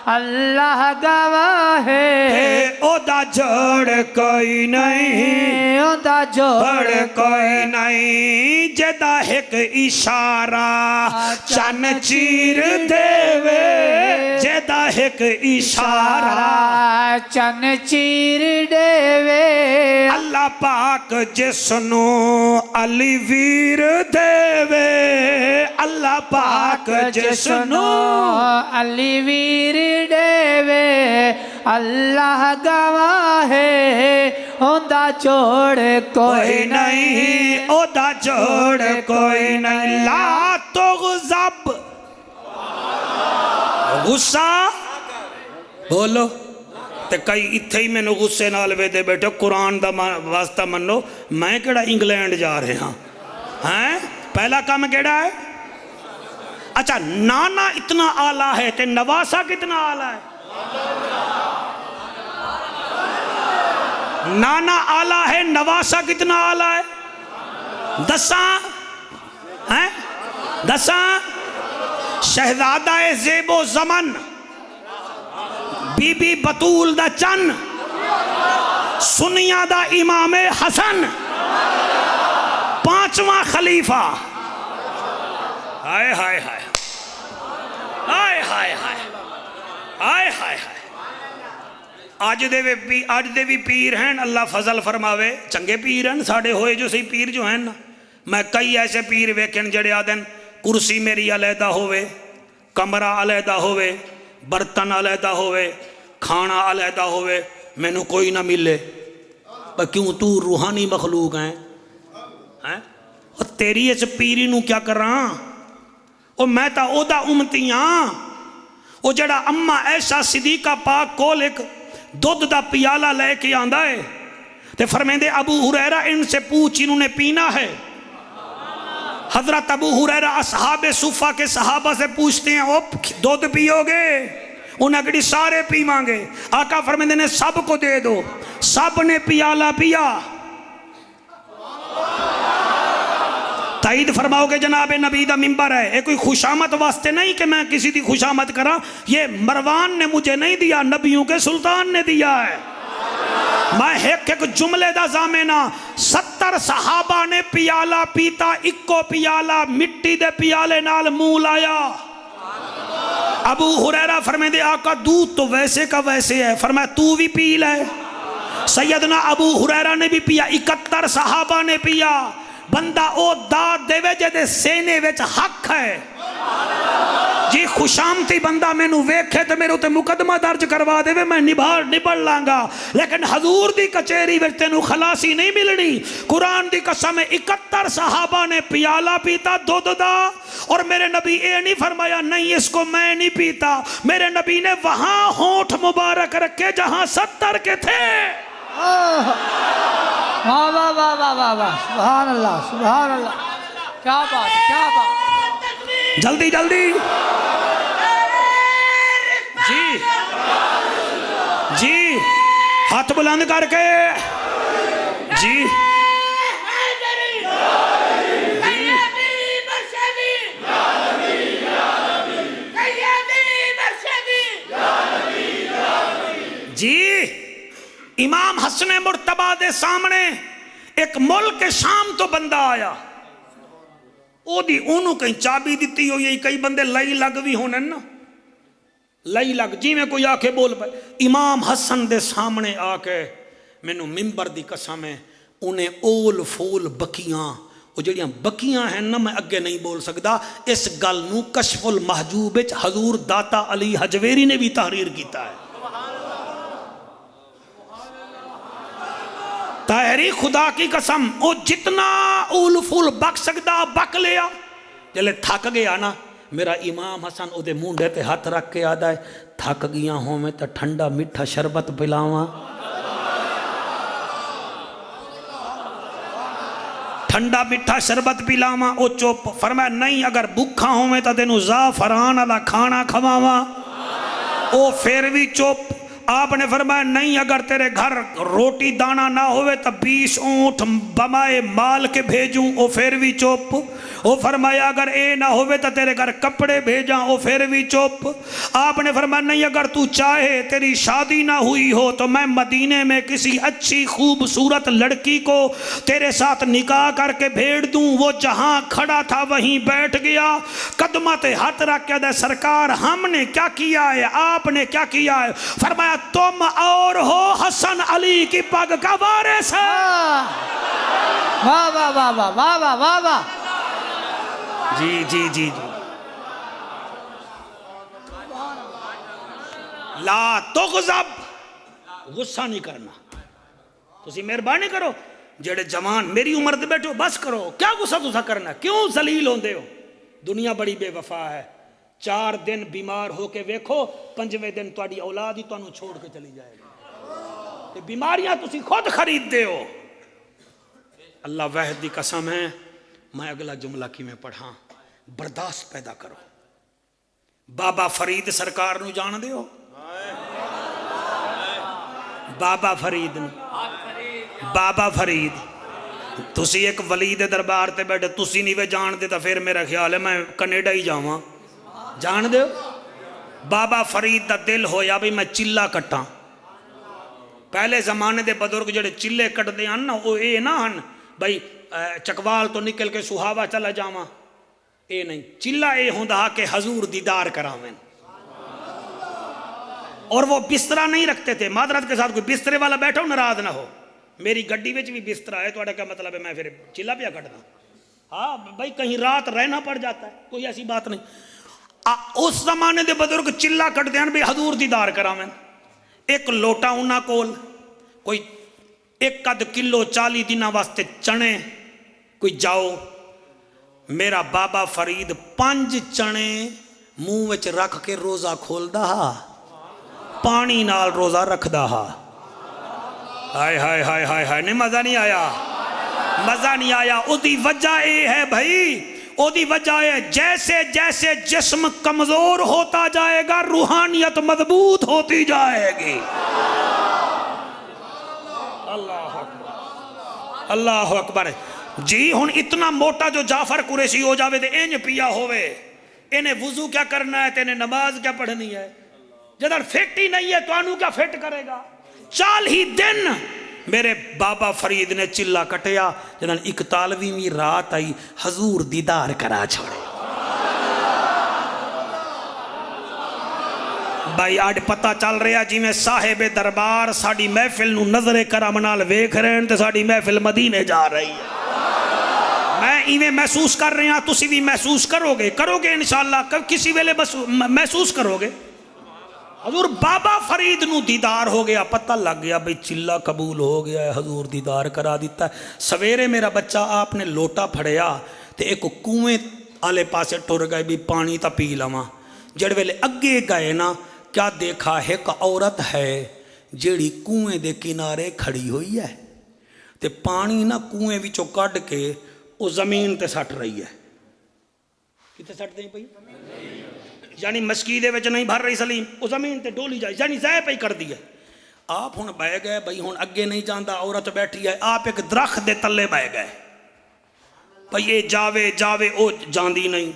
اللہ گواہ ہے او دا جوڑ کوئی نہیں, او دا جوڑ کوئی نہیں. جدا ایک اشارہ چن چیر دے, جدا ایک اشارہ چن چیر دے, اللہ پاک جسنو علی ویر دے, اللہ پاک جسنو علی ویر دے. اللہ گواہ ہے او دا جوڑ کوئی نہیں, او دا جوڑ کوئی نہیں. لا تغضب, غصہ بولو تے کئی اتھے ہی میں نو غصے نال وے دے بیٹھو. قرآن دا واسطہ منو, میں کیڑا انگلینڈ جا رہے ہاں, پہلا کام کیڑا ہے؟ اچھا نانا اتنا آلہ ہے تے نواسا کتنا آلہ ہے؟ نانا آلہ ہے, نواسا کتنا آلہ ہے؟ دساں شہزادہ زیب و زمن, بی بی بطول دا چن, سنیہ دا امام حسن, پانچواں خلیفہ. ہائے ہائے ہائے ہائے ہائے ہائے ہائے ہائے. آج دے بھی پیر ہیں, اللہ فضل فرماوے, چنگے پیر ہیں ساڑے ہوئے جو سی پیر جو ہیں نا. میں کئی ایسے پیر ویکھن جڑے آدن کرسی میری علیحدہ ہوئے, کمرہ علیحدہ ہوئے، برتن علیحدہ ہوئے، کھانا علیحدہ ہوئے، مینوں کوئی نہ ملے، پر کیوں تو روحانی مخلوق ہیں؟ اور تیری اس پیری نو کیا کراں؟ او میں تا او دا امتی ہاں، او جڑا اماں عائشہ صدیقہ پاک کول ایک دودھ دا پیالہ لے کے آندا ہے تے فرمیندے ابو ہریرہ ان سے پوچھ انہوں نے پینا ہے۔ حضرت ابو ہریرہ اصحاب صفہ کے صحابہ سے پوچھتے ہیں او دودھ پیو گے؟ انہیں اگڑی سارے پیواں گے۔ آقا فرمیندے نے سب کو دے دو، سب نے پیالہ پیا۔ تائید فرماؤ کہ جناب نبی دا منبر ہے، یہ کوئی خوشامت واسطے نہیں کہ میں کسی دی خوشامت کراں، یہ مروان نے مجھے نہیں دیا، نبیوں کے سلطان نے دیا ہے۔ میں ایک جملے دا ضامنہ 70 صحابہ نے پیالہ پیتا، اکو پیالہ مٹی دے پیالے نال منہ لایا۔ ابو ہریرہ فرمیندے آقا دودھ تو ویسے کا ویسے ہے، فرمایا تو بھی پی لے۔ سیدنا ابو ہریرہ نے بھی پیا، 71 صحابہ نے پیا۔ بندہ او داد دے وے جے سینے وچ حق ہے جی، خوشامتی بندہ میں نو ویکھے تے میرے تے مقدمہ درج کروا دے وے میں نبڑ لانگا، لیکن حضور دی کچہری وچ تینو خلاصی نہیں ملنی۔ قرآن دی قسم 71 صحابہ نے پیالہ پیتا دودھ دا، اور میرے نبی اے نہیں فرمایا نہیں اس کو میں نہیں پیتا، میرے نبی نے وہاں ہونٹ مبارک رکھے جہاں 70 کے تھے۔ واہ واہ واہ واہ واہ واہ، سبحان اللہ سبحان اللہ، کیا بات کیا بات، جلدی جلدی جی جی، ہاتھ بلند کر کے جی جی، امام حسن مرتبہ دے سامنے ایک ملک شام تو بندہ آیا، او دی انہوں کہیں چابی دیتی ہو، یہ کئی بندے لائی لگ بھی ہونے نا، لائی لگ جی میں کوئی آکے بول پائے۔ امام حسن دے سامنے آکے مینوں منبر دی قسم ہے انہیں اول فول بکیاں، وہ جڑیاں بکیاں ہیں نا میں اگے نہیں بول سکتا، اس گل نو کشف المحجوب حضور داتا علی حجویری نے بھی تحریر کیتا ہے۔ تحریک خدا کی قسم، او جتنا اول فول بک سکتا بک لیا، جلے تھک گیا نا، میرا امام حسن او دے مونڈے تے ہاتھ رکھ کے آدھا ہے تھک گیا ہوں میں تا ٹھنڈا میٹھا شربت پلاواں، ٹھنڈا میٹھا شربت پلاواں۔ او چوپ فرمایا نہیں اگر بھوکا ہوں میں تا تینوں زعفران والا کھانا کھواواں، او پھر بھی چوپ۔ آپ نے فرمایا نہیں اگر تیرے گھر روٹی دانہ نہ ہوئے تو 20 اونٹ بمائے مال کے بھیجوں، او پھر بھی چوپ۔ او فرمایا اگر اے نہ ہوئے تو تیرے گھر کپڑے بھیجاں، او پھر بھی چوپ۔ آپ نے فرمایا نہیں اگر تو چاہے تیری شادی نہ ہوئی ہو تو میں مدینے میں کسی اچھی خوبصورت لڑکی کو تیرے ساتھ نکاح کر کے بھیج دوں۔ وہ جہاں کھڑا تھا وہیں بیٹھ گیا، قدمہ تے ہاتھ رکھ کے دے سرکار ہم نے کیا کیا ہے، آپ نے کیا کیا ہے؟ فرمایا تم اور ہو حسن علی کی پگ کا وارث ہے۔ واہ واہ واہ واہ واہ واہ واہ واہ، جی جی جی جی، لا تغضب، غصہ نہیں کرنا، تسی مہربانی کرو، جڑے جوان میری عمر دے بیٹھو بس کرو، کیا غصہ تسا کرنا، کیوں ذلیل ہوندے ہو؟ دنیا بڑی بے وفا ہے، 4 دن بیمار ہو کے ویکھو، 5ویں دن تہاڈی اولاد ہی تانوں چھوڑ کے چلی جائے گی، بیماریاں تسی خود خرید دے ہو۔ اللہ واحد دی قسم ہے، میں اگلا جملہ کی میں پڑھاں، برداشت پیدا کرو۔ بابا فرید سرکار نو جان دے ہو؟ بابا فرید نو، بابا فرید، تسی ایک ولی دے دربار تے بیٹھے، تسی نہیں وے جان دے تا پھر میرا خیال ہے میں کینیڈا ہی جاواں، جان دے ہو؟ بابا فرید دا دل ہویا بھی میں چلہ کٹاں۔ پہلے زمانے دے بزرگ جڑے چلے کٹ دے ہن نا، وہ اے نہ ہن بھائی چکوال تو نکل کے سہاوا چلا جاواں، اے نہیں، چلہ اے ہوندا کہ حضور دیدار کراویں، اور وہ بسترہ نہیں رکھتے تھے، معذرت کے ساتھ کوئی بسترے والا بیٹھا ہو ناراض نہ ہو، میری گڈی وچ بھی بسترہ ہے، تو کیا مطلب ہے میں پھر چلہ پیا کٹنا؟ ہاں بھائی کہیں رات رہنا پڑ جاتا ہے، کوئی ایسی بات نہیں۔ اس زمانے دے بزرگ چلا کٹتے ہیں بھی حضور دیدار کراویں. ایک لوٹا انہاں کول کوئی 1 کلو 40 دنوں واسطے چنے کوئی جاؤ. میرا بابا فرید 5 چنے منہ وچ رکھ کے روزہ کھولدا ہا, پانی نال روزہ رکھدا ہا. ہائے ہائے ہائے ہائے ہائے, نہیں مزہ نہیں آیا, مزہ نہیں آیا. او دی وجہ یہ ہے بھائی, او دی وجہ ہے جیسے جیسے جسم کمزور ہوتا جائے گا روحانیت مضبوط ہوتی جائے گی. اللہ اکبر, اللہ اکبر. جی ہن اتنا موٹا جو جعفر قریشی ہو جاوے دے انج پیا ہوئے, انہیں وضو کیا کرنا ہے, انہیں نماز کیا پڑھنی ہے, جدر فٹ ہی نہیں ہے تو انہوں کیا فٹ کرے گا. 40 دن میرے بابا فرید نے چلا کٹیا, جنہاں 41ویں رات آئی حضور دیدار کرا چھوڑے. بھائی آج پتہ چل رہا جی میں صاحب دربار ساڑی محفل نو نظر کرم نال ویکھ رہے ہیں تے ساڑی محفل مدینے جا رہی ہے. میں ایویں محسوس کر رہے ہیں, تسی بھی محسوس کرو گے انشاءاللہ, کسی ویلے محسوس کرو گے. حضور بابا فرید نو دیدار ہو گیا, پتہ لگ گیا بھئی چلا قبول ہو گیا ہے, حضور دیدار کرا دیتا ہے. سویرے میرا بچہ آپ نے لوٹا پھڑیا تے ایک کنویں آلے پاسے ٹر گئے بھی پانی تا پی لواں. جڑ ویلے اگے گئے نا, کیا دیکھا ایک عورت ہے جیڑی کنویں دے کنارے کھڑی ہوئی ہے تے پانی نا کنویں وچوں کڈ کے او زمین تے سٹ رہی ہے. کتے سٹ دیں پئی, یعنی مسکیدے وچ نہیں بھر رہی سلیم, او زمین تے ڈولی جائے, یعنی ضائع پئی کر دی ہے. آپ ہن بہ گئے بھئی, ہن اگے نہیں جاندا, عورت بیٹھی ہے, آپ ایک درخت دے تلے بہ گئے بھئی یہ جاوے جاوے, او جاندی نہیں.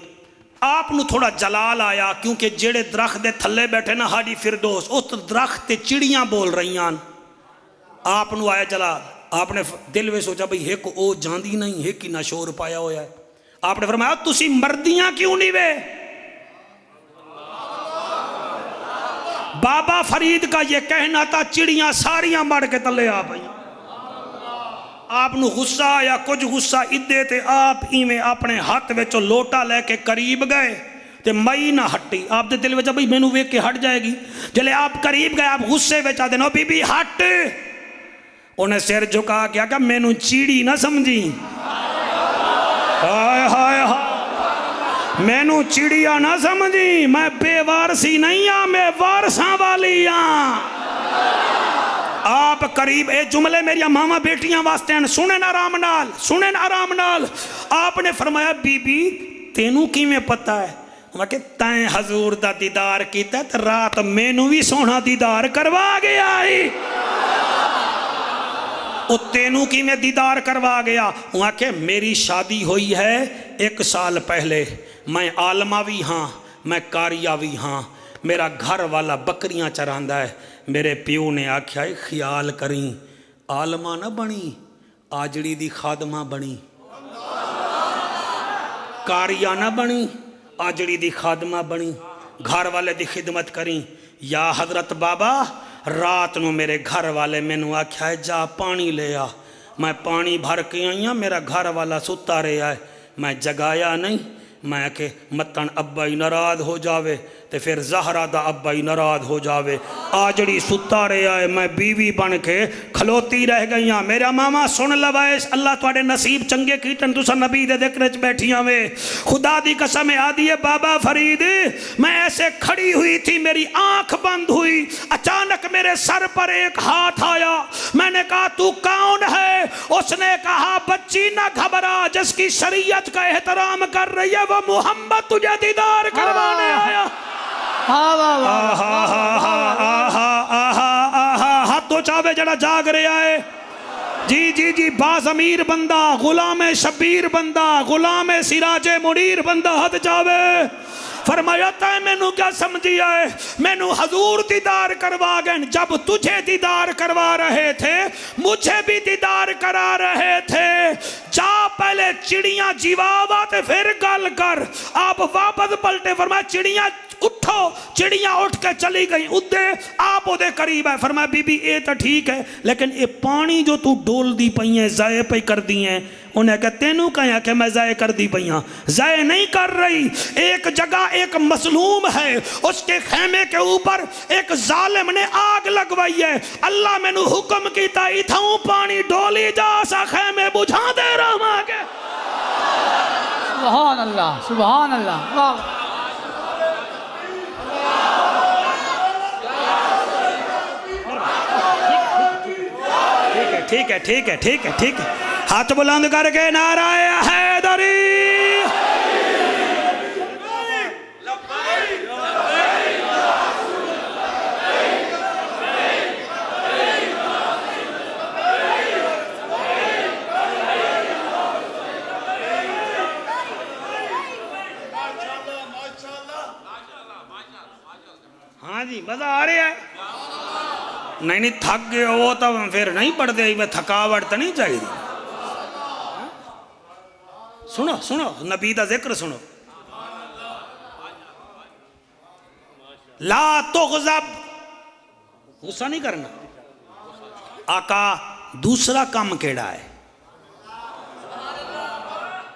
آپ نو تھوڑا جلال آیا کیونکہ جیڑے درخت دے تھلے بیٹھے نا ہاڑی فردوس, اس درخت تے چڑیاں بول رہی ہیں. آپ نو آیا جلال, آپ نے دل میں سوچا بھئی ایک او جاندی نہیں, ایک ہی نہ شور پایا ہویا ہے. آپ نے فرمایا تسی مردیاں کیوں نہیں وے. بابا فرید کا یہ کہنا تھا چڑیاں ساریاں مر کے تلے آ پئیں. آپ نو غصہ یا کچھ غصہ ادے تے آپ ایویں اپنے ہاتھ وچوں لوٹا لے کے قریب گئے تے مئی نہ ہٹی. آپ دے دل وچ بھئی مینوں ویکھ کے ہٹ جائے گی. جلے آپ قریب گئے, آپ غصے وچ آ دینا بی بی ہٹ. انہیں سر جھکا کیا کہ مینوں چیڑی نہ سمجھی. ہائے ہائے ہائے, مینوں چڑیا نہ سمجھی, میں بے وارسی نہیں ہاں, میں وارساں والی ہاں. آپ قریب, اے جملے میری ماما بیٹیاں واسطے ہیں, سنیں آرام نال, سنیں آرام نال. آپ نے فرمایا بی بی تینوں کی میں پتہ ہے, میں کہ تائیں حضور دا دیدار کیتا ہے تو رات مینوں بھی سونا دیدار کروا گیا ہی. او تینوں کی میں دیدار کروا گیا. وہاں کہ میری شادی ہوئی ہے 1 سال پہلے, میں عالمہ بھی ہاں, میں کاریہ بھی ہاں, میرا گھر والا بکریاں چراندا ہے. میرے پیو نے آکھیا ہے خیال کریں عالمہ نہ بنی, آجڑی دی خادمہ بنی. کاریہ نہ بنی, آجڑی دی خادمہ بنی, گھر والے دی خدمت کریں. یا حضرت بابا رات نو میرے گھر والے میں نو آکھیا ہے جا پانی لے آ. میں پانی بھر کے آئی ہوں, میرا گھر والا ستا رہا ہے, میں جگایا نہیں. میں کہ متن ابا ہی ناراض ہو جاوے تے پھر زہرہ دا ابا ہی ناراض ہو جاوے. آجڑی ستا رہا ہے, میں بیوی بن کے کھلوتی رہ گئی ہاں. میرا ماما سن لوائے, اللہ تواڈے نصیب چنگے کیتن تسا نبی دے ذکر وچ بیٹھیاں وے. خدا دی قسم آدھی ہے بابا فرید, میں ایسے کھڑی ہوئی تھی, میری آنکھ بند ہوئی, اچانک میرے سر پر ایک ہاتھ آیا. میں نے کہا تو کون ہے؟ اس نے کہا بچی نہ گھبرا, جس کی شریعت کا احترام کر رہی ہے وہ محمد تجھے دیدار کروانے آیا. ہاتھ تو چاہوے جڑا جاگ رہا ہے. جی جی جی, باز امیر بندہ, غلام شبیر بندہ, غلام سراج منیر بندہ ہاتھ چاہوے. فرمایا تائیں میں نو کیا سمجھی آئے, میں نو حضور دیدار کروا گئے. جب تجھے دیدار کروا رہے تھے مجھے بھی دیدار کرا رہے تھے. جا پہلے چڑیاں جیواوا تے پھر گل کر. آپ واپس پلٹے, فرمایا چڑیاں اٹھو. چڑیاں اٹھ کے چلی گئی, ادھے آپ دے قریب ہے. فرمایا بی بی اے تو ٹھیک ہے, لیکن اے پانی جو تو ڈول دی پئی ہیں ضائع پئی کر دی ہیں, انہیں کہا تینوں کہا کہ میں ضائع کر دی پئیاں، ضائع نہیں کر رہی، ایک جگہ ایک مظلوم ہے، اس کے خیمے کے اوپر ایک ظالم نے آگ لگوائی ہے، اللہ میں نے حکم کیتا اتھاؤں پانی ڈولی جا سا خیمے بجھا دے رہا کے سبحان اللہ سبحان اللہ واہ ٹھیک ہے ٹھیک ہے ٹھیک ہے ٹھیک ہے، ہاتھ بلند کر کے نعرہ حیدری۔ ہاں جی مزہ آ رہا ہے؟ نہیں تھک گئے ہو تو پھر نہیں پڑھتے، میں تھکاوٹ تو نہیں چاہیے۔ سنو سنو نبی دا ذکر سنو، لا تغضب، غصہ نہیں کرنا۔ آقا دوسرا کام کیڑا ہے؟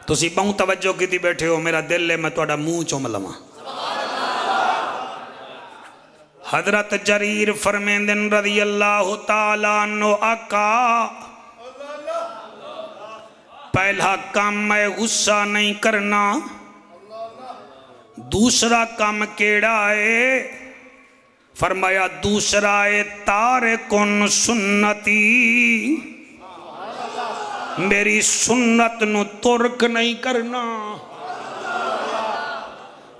تسی بہت توجہ کی تھی بیٹھے ہو، میرا دل ہے میں توڑا منہ چوم لواں۔ حضرت جریر فرمیندن رضی اللہ تعالیٰ عنہ آقا پہلا کام میں غصہ نہیں کرنا، دوسرا کام کیڑا ہے؟ فرمایا دوسرا ہے تارکن سنتی، میری سنت نو ترک نہیں کرنا۔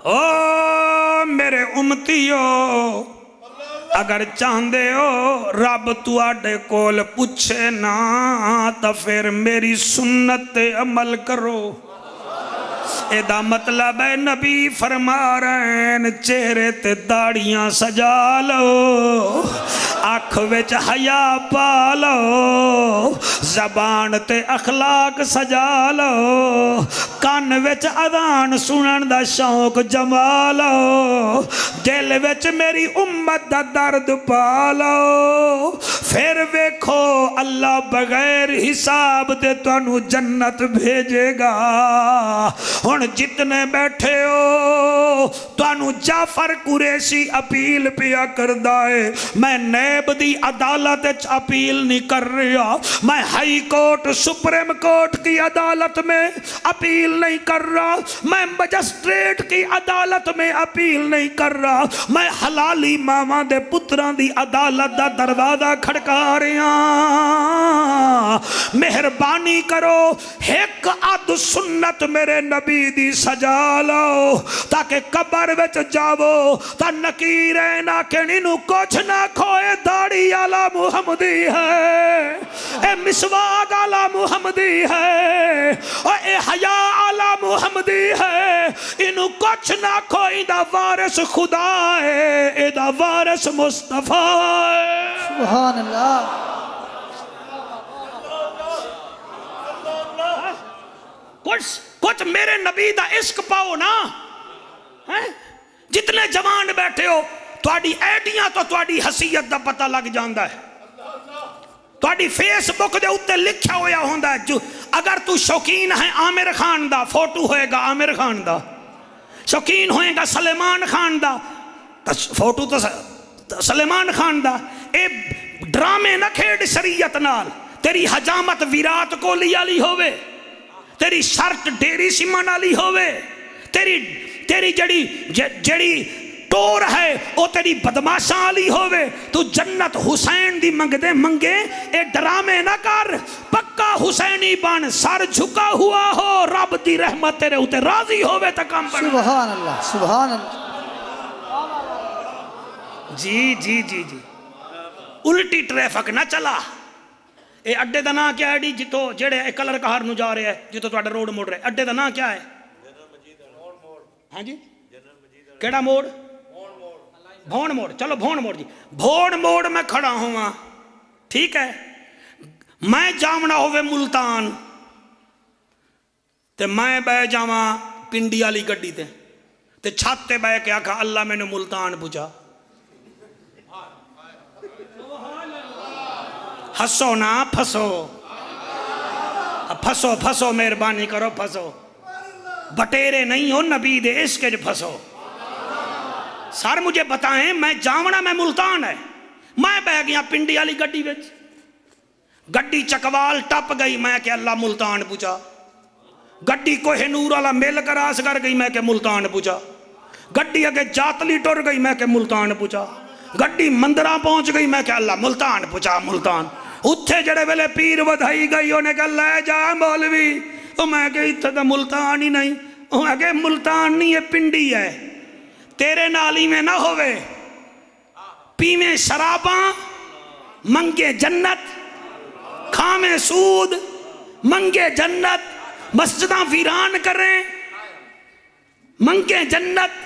او میرے امتیو، اگر چاہندے ہو رب تو آڈے کول پوچھے نا تا پھر میری سنت عمل کرو۔ ایدہ مطلب ہے نبی فرما رہے ہیں چہرے تے داڑیاں سجا لو، آنکھ وچ حیا پالو، زبان تے اخلاق سجا لو، کان وچ اذان سنن دا شوق جما لو، دل وچ میری امت دا درد پالو، پھر ویکھو اللہ بغیر حساب دے تانوں جنت بھیجے گا۔ ہن جتنے بیٹھے ہو تانوں جعفر قریشی اپیل پیا کردہ ہے، میں نیب دی عدالت اپیل نہیں کر رہا، میں ہائی کورٹ سپریم کورٹ کی عدالت میں اپیل نہیں کر رہا، میں مجسٹریٹ کی عدالت میں اپیل نہیں کر رہا، میں حلالی ماما دے پتران دی عدالت دا دروازہ کھڑکا رہا۔ مہربانی کرو ایک عد سنت میرے نبی دی سجا لو، تاکہ قبر وچ جاؤ تا نکیرے نہ کنینو کچھ نہ کھوئے، داڑی آلہ محمدی ہے، اے مسواق آلہ محمدی ہے، اور اے حیا آلہ محمدی ہے، انو کچھ نہ کھوئی، دا وارث خدا ہے، اے دا وارث مصطفیٰ ہے۔ سبحان اللہ۔ کچھ میرے نبی دا عشق پاؤ نا، جتنے جوان بیٹھے ہو تواڈی ایڈیاں تو تواڈی حیثیت دا پتہ لگ جاندا ہے، تواڈی فیس بک دے اوتے لکھیا ہویا ہوندا ہے، جو اگر تو شوقین ہے عامر خان دا فوٹو ہوئے گا عامر خان دا، شوقین ہوئے گا سلیمان خان دا فوٹو تو سلیمان خان دا، اے ڈرامے نہ کھیڑ شریعت نال، تیری حجامت ویرات کوہلی والی ہوئے، تیری شرٹ ڈیری سیمان والی ہوئے، تیری جڑی ٹور ہے او تیری بدماشاں والی ہوئے، تو جنت حسین دی منگدے منگے، اے ڈرامے نہ کر، پکا حسینی بن، سر جھکا ہوا ہو، رب دی رحمت تیرے ہوتے راضی ہوئے تا کام بن۔ سبحان اللہ سبحان اللہ۔ جی جی جی جی الٹی ٹریفک نہ چلا۔ اے اڈے دا نا کیا ہے ڈی جتو جڑے اے کلر کہار نو جا رہے ہیں جتو تو اڈے روڈ موڑ رہے، اڈے دا نا کیا ہے؟ ہاں جی کیڑا موڑ؟ بھون موڑ، چلو بھون موڑ جی، بھون موڑ میں کھڑا ہوں گا، ٹھیک ہے، میں جامنا ہوئے ملتان تے میں بے جاما پنڈی والی گڈی تے چھاتے بے کے آکھا اللہ میں نے ملتان پوچھا، ہسو نا پھسو، پھسو پھسو مہربانی کرو پھسو بٹیرے نہیں ہو نبی دے عشق وچ پھسو سر مجھے بتائیں میں جاونا میں ملتان ہے میں بہ گیا پنڈی والی گڈی وچ گڈی چکوال ٹپ گئی میں کہ اللہ ملتان پہنچا گڈی کوہ نور والا مل کراس کر گئی میں کہ ملتان پہنچا گڈی اگے جاتلی ٹر گئی میں کہ ملتان پہنچا گڈی مندرہ پہنچ گئی میں کہ اللہ ملتان پہنچا ملتان اتھے جڑے ویلے پیر ودھائی گئی انہیں کہ لے جا مولوی میں کہ اتھے تو ملتان ہی نہیں میں کہ ملتان نہیں ہے پنڈی ہے تیرے نالی میں نہ ہوئے پیویں شراباں منگے جنت کھامیں سود منگے جنت مسجداں ویران کریں منگے جنت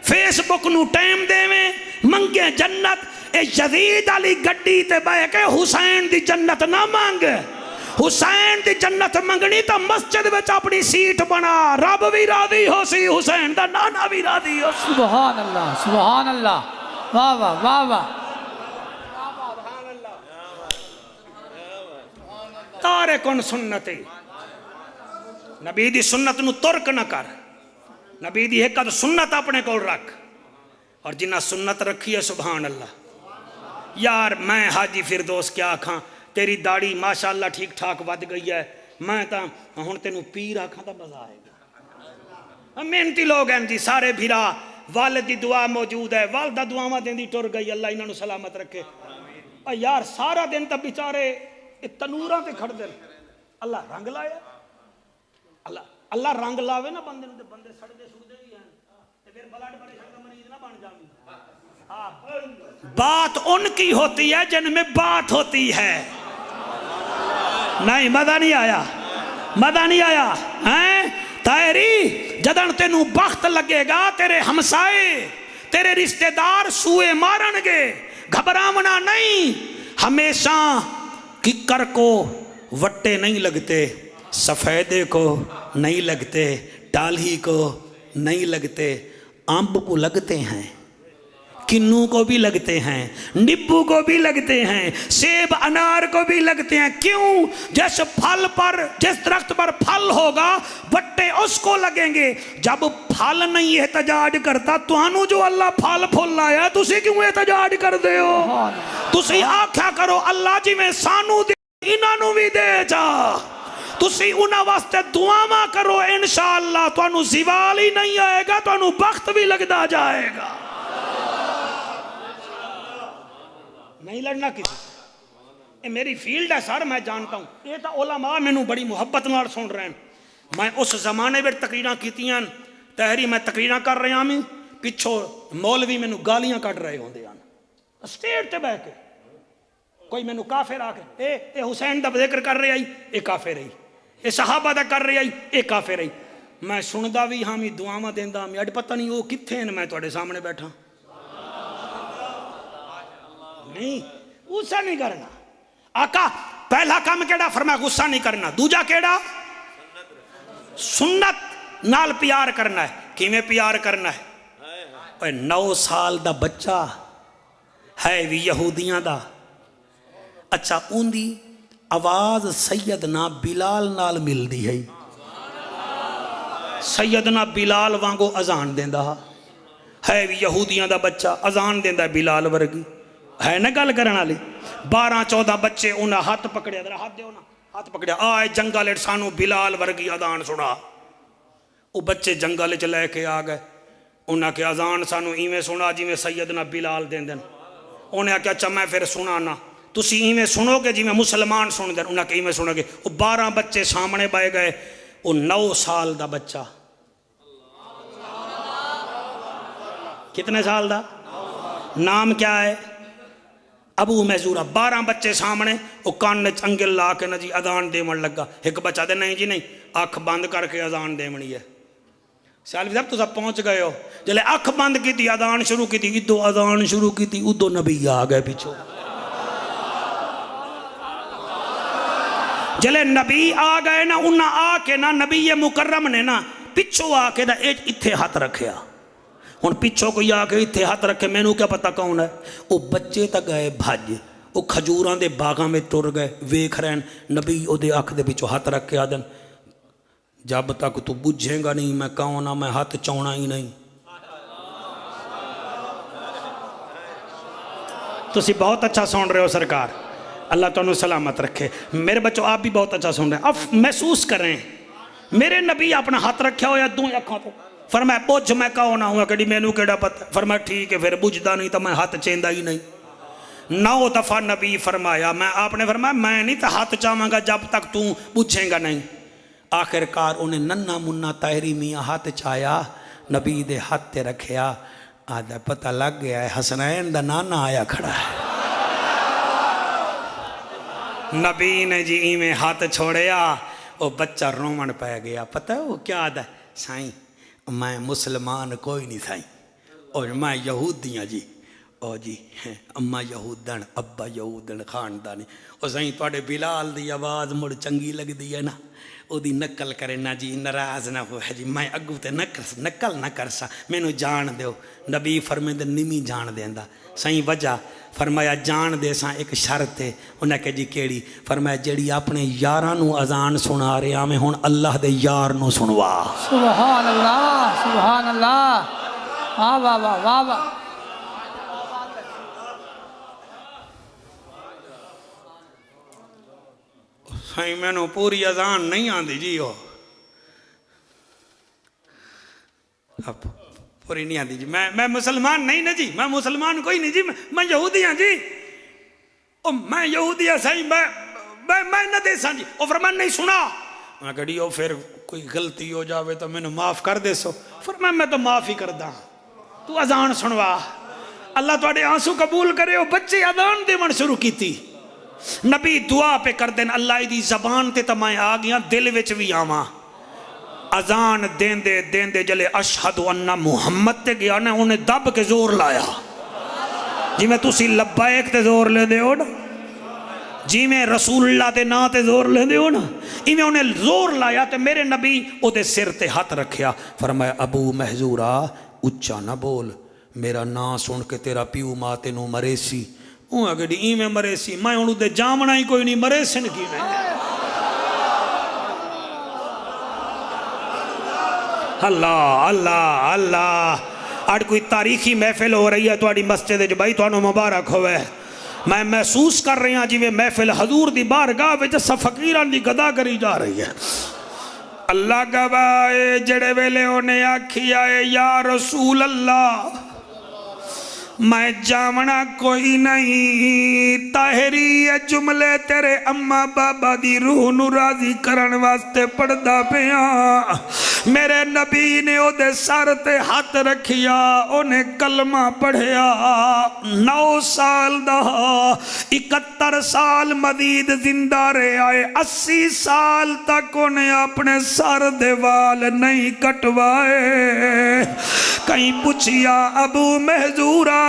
فیس بک نو ٹائم دے میں منگے جنت اے یزید علی گڈی تے بے کے حسین دی جنت نہ مانگ حسین دی جنت منگنی تو مسجد وچ اپنی سیٹ بنا رب بھی راضی ہو سی حسین دا نانا بھی راضی ہو سی سبحان اللہ سبحان اللہ واہ واہ واہ واہ تارکن سنتی نبی دی سنت نو ترک نہ کر نبی دی ایک سنت اپنے کو رکھ اور جنہ سنت رکھی ہے سبحان اللہ یار میں حاجی فردوس کیا کھاں تیری داڑھی ماشاءاللہ ٹھیک ٹھاک ود گئی ہے میں تا ہن تینوں پیر آکھاں تا مزہ آئے گا محنتی لوگ ہیں جی سارے بھیرا والد دی دعا موجود ہے والدہ دعاواں دیندی ٹر گئی اللہ انہاں نو سلامت رکھے یار سارا دن تا بیچارے تنوراں تے کھڑ دے اللہ رنگ لایا اللہ رنگ لاوے نا بندے نو تے بندے سڑدے سڑدے ہی ہیں تے پھر بلڈ پریشر کا مریض نہ بن جاویں بات ان کی ہوتی ہے جن میں بات ہوتی ہے نہیں مزہ نہیں آیا مزہ نہیں آیا ہیں تائری جدن تینوں بخت لگے گا تیرے ہمسائے تیرے رشتہ دار سوئے مارن گے گھبراونا نہیں ہمیشہ ککر کو وٹے نہیں لگتے سفیدے کو نہیں لگتے ٹالہی کو نہیں لگتے امب کو لگتے ہیں کنوں کو بھی لگتے ہیں نبو کو بھی لگتے ہیں سیب انار کو بھی لگتے ہیں کیوں جس پھل پر جس درخت پر پھل ہوگا بٹے اس کو لگیں گے جب پھل نہیں احتجاج کرتا تو انو جو اللہ پھل پھل لایا تسی کیوں احتجاج کر دے ہو تسی آکھیا کرو اللہ جی میں سانو دے انہوں بھی دے جا تسی انہاں واسطے دعاواں کرو انشاءاللہ تو انو زوال ہی نہیں آئے گا تو انو بخت بھی لگدا جائے گا نہیں لڑنا کسی یہ میری فیلڈ ہے سر میں جانتا ہوں یہ تو علماء میں نو بڑی محبت نال سن رہے ہیں میں اس زمانے میں تقریرہ کیتیاں تحری میں تقریرہ کر رہے ہیں پچھو مولوی میں نو گالیاں کٹ رہے ہوں دے اسٹیٹ تے بہ کے کوئی میں نو کافر آ کے اے حسین دا ذکر کر رہے آئی اے کافر رہی اے صحابہ دا کر رہے آئی اے کافر رہی میں سندا بھی ہاں میں دعاواں دیندا میں اڈ پتہ نہیں وہ کتھے ہیں میں تواڈے سامنے بیٹھا نہیں غصہ نہیں کرنا آقا پہلا کام کیڑا فرمایا غصہ نہیں کرنا دوجا کیڑا سنت نال پیار کرنا ہے کیویں پیار کرنا ہے 9 سال دا بچہ ہے بھی یہودیاں دا اچھا اون دی آواز سیدنا بلال نال مل دی ہے سیدنا بلال وانگو اذان دیندا ہے بھی یہودیاں دا بچہ اذان دیندا بلال ورگی ہے نا گل کرن والی 12-14 بچے انہاں ہاتھ پکڑیا ذرا ہاتھ دیو نا ہاتھ پکڑیا آئے جنگل سانو بلال ورگی اذان سنا او بچے جنگل چ لے کے آ گئے انہاں کہ اذان سانو ایویں سنا جویں سیدنا بلال دیندن انہاں کہ اچھا میں پھر سنانا تسی ایویں سنو گے جویں مسلمان سن دین انہاں کہ ایویں سنو گے او 12 بچے سامنے بائے گئے او 9 سال دا بچہ کتنے سال دا نام کیا ہے ابو محذورہ 12 بچے سامنے وہ کان انگل لا کے نا جی اذان دیون لگا ایک بچہ دے نہیں جی نہیں آنکھ بند کر کے اذان دیونی ہے سیالوی صاحب تو سب پہنچ گئے ہو جلے آنکھ بند کی تھی اذان شروع کی تھی ادو اذان شروع کی تھی ادو نبی آ گئے پیچھو جلے نبی آ گئے نا انہاں آ کے نا نبی مکرم نے نا پچھو آ کے نا اتھے ہاتھ رکھیا ہن پچھو کوئی آ کے اتھے ہاتھ رکھے میں نو کیا پتہ کون ہے وہ بچے تک گئے بھج وہ کھجوراں دے باغاں میں ٹر گئے ویکھ رہن نبی او دے اکھ دے وچوں ہاتھ رکھ کے آدن جب تک تو بجھیں گا نہیں میں کون ہاں میں ہاتھ چونا ہی نہیں تسی بہت اچھا سن رہے ہو سرکار اللہ تانوں سلامت رکھے میرے بچوں آپ بھی بہت اچھا سن رہے ہیں اب محسوس کریں میرے نبی اپنا ہاتھ رکھا ہویا دوں اکھاں تو فرمایا بجھ میں کون ہوں کہ مینوں کیڑا پتہ فرمایا ٹھیک ہے پھر بجھدا نہیں تو میں ہاتھ چیندا ہی نہیں 9 دفعہ نبی فرمایا میں آپ نے فرمایا میں نہیں تو ہاتھ چاہواں گا جب تک تو بجھیں گا نہیں آخر کار انہیں ننہ منہ طاہری میاں ہاتھ چایا نبی دے ہاتھ تے رکھیا آدھا پتہ لگ گیا ہے حسنین دا نانا آیا کھڑا ہے نبی نے جی ایویں ہاتھ چھوڑیا وہ بچہ رومن پہ گیا پتہ ہے وہ کیا آدھا سائیں میں مسلمان کوئی نہیں سائیں اور میں یہودیاں جی او جی اماں یہودن ابا یہودن خاندانی او سائیں توڑے بلال دی آواز مڑ چنگی لگ دی ہے نا او دی نقل کرے نا جی ناراض نہ ہو ہے جی میں اگو تے نقل نہ کرسا میں نو جان دیو نبی فرمائے دے نمی جان دیندا سائیں وجہ فرمایا جان دے ساں ایک شرط ہے انہیں کہ جی کیڑی فرمایا جیڑی اپنے یارانو اذان سنا رہے ہمیں ہون اللہ دے یار نو سنوا سبحان اللہ سبحان اللہ واہ واہ واہ واہ واہ سائیں میں نو پوری اذان نہیں آندی جی ہو اب پوری نہیں آندی جی میں مسلمان نہیں نا جی میں مسلمان کوئی نہیں جی میں یہودی ہاں جی او میں یہودی ہاں سائیں میں نہ دے ساں جی او فرمان نہیں سنا میں کہا دیو پھر کوئی غلطی ہو جاوے تو میں نو معاف کر دے سو فرمان میں تو معاف ہی کردہ تو اذان سنوا اللہ توڑے آنسو قبول کرے ہو بچے اذان دے من شروع کی تھی نبی دعا پہ کر دین اللہ دی زبان تے تمہیں آگیاں دل وچ بھی آواں اذان دین دے جلے اشہد ان محمد تے گیا نا انہیں دب کے زور لایا جی میں تسی لبائک تے زور لے دے ہو نا جی میں رسول اللہ تے نا تے زور لے دے ہو نا انہیں انہیں زور لایا تے میرے نبی او دے سر تے ہاتھ رکھیا فرمایا ابو محضورہ اچھا نہ بول میرا نا سن کے تیرا پیو ماتے نو مرے سی اگر ای میں مرے سی میں انہوں دے جامنا ہی کوئی نہیں مرے سن کی میں اللہ اللہ اللہ آج کوئی تاریخی محفل ہو رہی ہے تو آڑی مسجد جو بھائی تو انہوں مبارک ہوئے میں محسوس کر رہی ہوں جی وہ محفل حضور دی بارگاہ وچ فقیران دی گدا کری جا رہی ہے اللہ گواہ جڑے ویلے انہیں آکھی آئے یا رسول اللہ میں جامنا کوئی نہیں طاہری جملے تیرے اماں بابا دی روح نو راضی کرن واسطے پڑھدا پیا میرے نبی نے او دے سر تے ہاتھ رکھیا انہیں کلمہ پڑھیا 9 سال دا 71 سال مزید زندہ رہے آئے 80 سال تک انہیں اپنے سر دے وال نہیں کٹوائے کہیں پوچھیا ابو محضورہ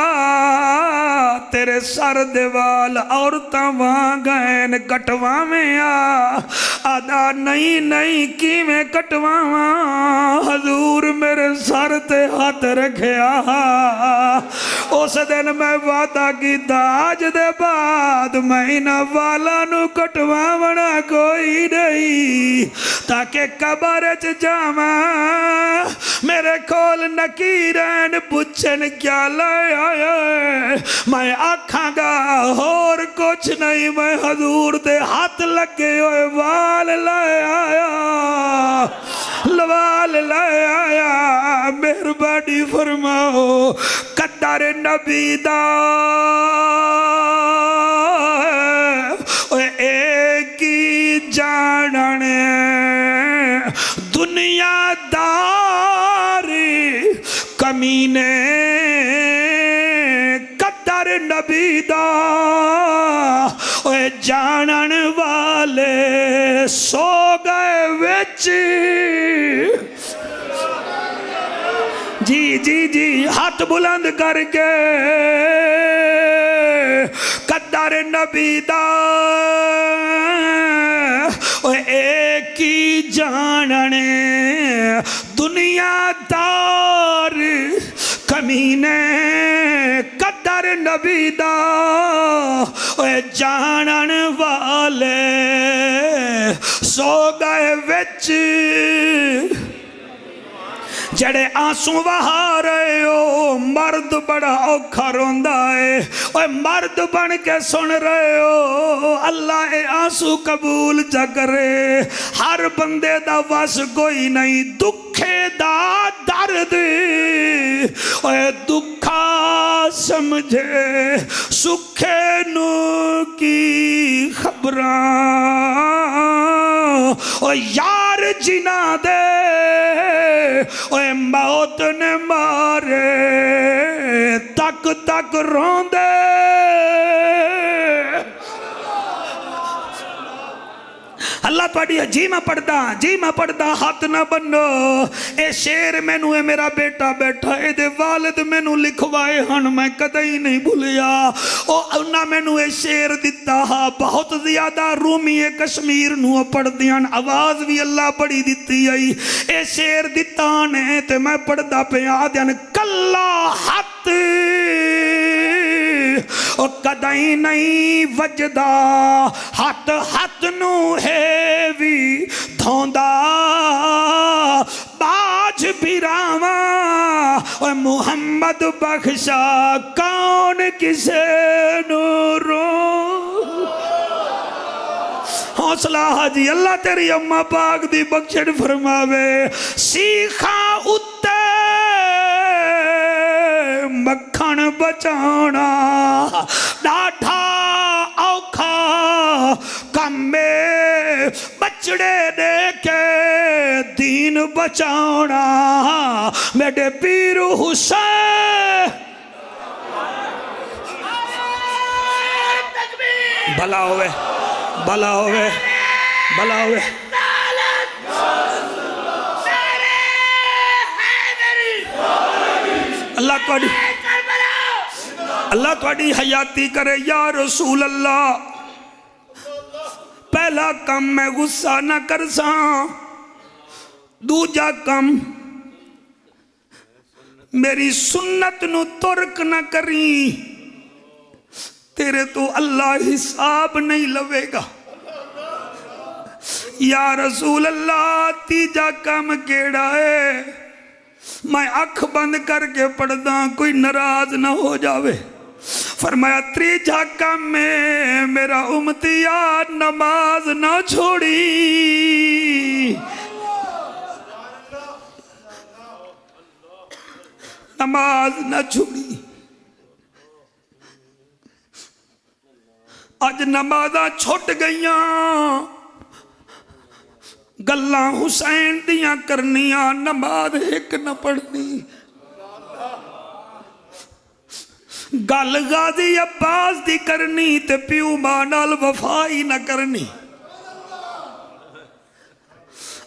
تیرے سر دیوال عورتاں وہاں گئن کٹوا میں آدھا نہیں کی میں کٹوا حضور میرے سر تے ہاتھ رکھیا اس دن میں وعدہ کی داج دے بعد میں نہ والا نو کٹوا ونا کوئی نہیں تاکہ قبرچ جاما میرے کھول نکیرین پچھن کیا لائے آئے میں آکھاں گا اور کچھ نہیں میں حضور دے ہاتھ لگے ہوئے وال لائے آیا لوال لائے آیا مہربانی فرماؤ قدر نبی دا ایک ہی جاننے دنیا داری کمینے قدر نبی دا جانن والے سو گئے وچ جی ہاتھ بلند کر کے قدر نبی دا ایک ہی جاننے دنیا دار کمینے قدر در نبی دا اے جانن والے سو گئے وچ جڑے آنسو وہا رہے ہو مرد بڑا اوکھا روندا ہے اوے مرد بن کے سن رہے ہو اللہ اے آنسو قبول جا کرے ہر بندے دا وس کوئی نہیں دکھے دا درد اوے دکھا سمجھے سکھے نو کی خبراں اوے یار جنا دے اوے موت نے مارے تک تک روندے اللہ تواڈی جی میں پڑھدا ہاتھ نہ بنو اے شیر مینوں اے میرا بیٹا بیٹھا اے دے والد مینوں لکھوائے ہن میں کدی نہیں بھولیا او انہاں مینوں اے شیر دتا ہا بہت زیادہ رومی کشمیر نو پڑھدیاں آواز بھی اللہ بڑی دتی آئی اے شیر دتا نے تے میں پڑھدا پیا دین کلا ہاتھ او کدی نہیں وجدا ہاتھ ہاتھ نو ہے وی دھوندا باج بیراواں او محمد بخشا کون کسے نو رو حوصلہ حاجی اللہ تیری اماں پاک دی بخشن فرماوے سیخاں اتے مکھن بچانا ڈاٹھا اوکھا کمے بچڑے دے کے دین بچانا میرے پیر حسین بھلا ہوئے بھلا ہوئے بھلا ہوئے اللہ تواڈی حیاتی کرے یا رسول اللہ پہلا کم میں غصہ نہ کرساں دوجا کم میری سنت نو ترک نہ کری تیرے تو اللہ حساب نہیں لوے گا یا رسول اللہ تیجا کم کیڑا ہے میں اکھ بند کر کے پڑھدا کوئی ناراض نہ ہو جاوے فرمایا تیجا کم میں میرا امتیا نماز نہ چھوڑی نماز نہ چھوڑی آج نمازاں چھوٹ گئیاں گلاں حسین دیاں کرنیاں نماز ایک نہ پڑھنی گل غازی عباس دی کرنی تے پیو ماں نال وفائی نہ کرنی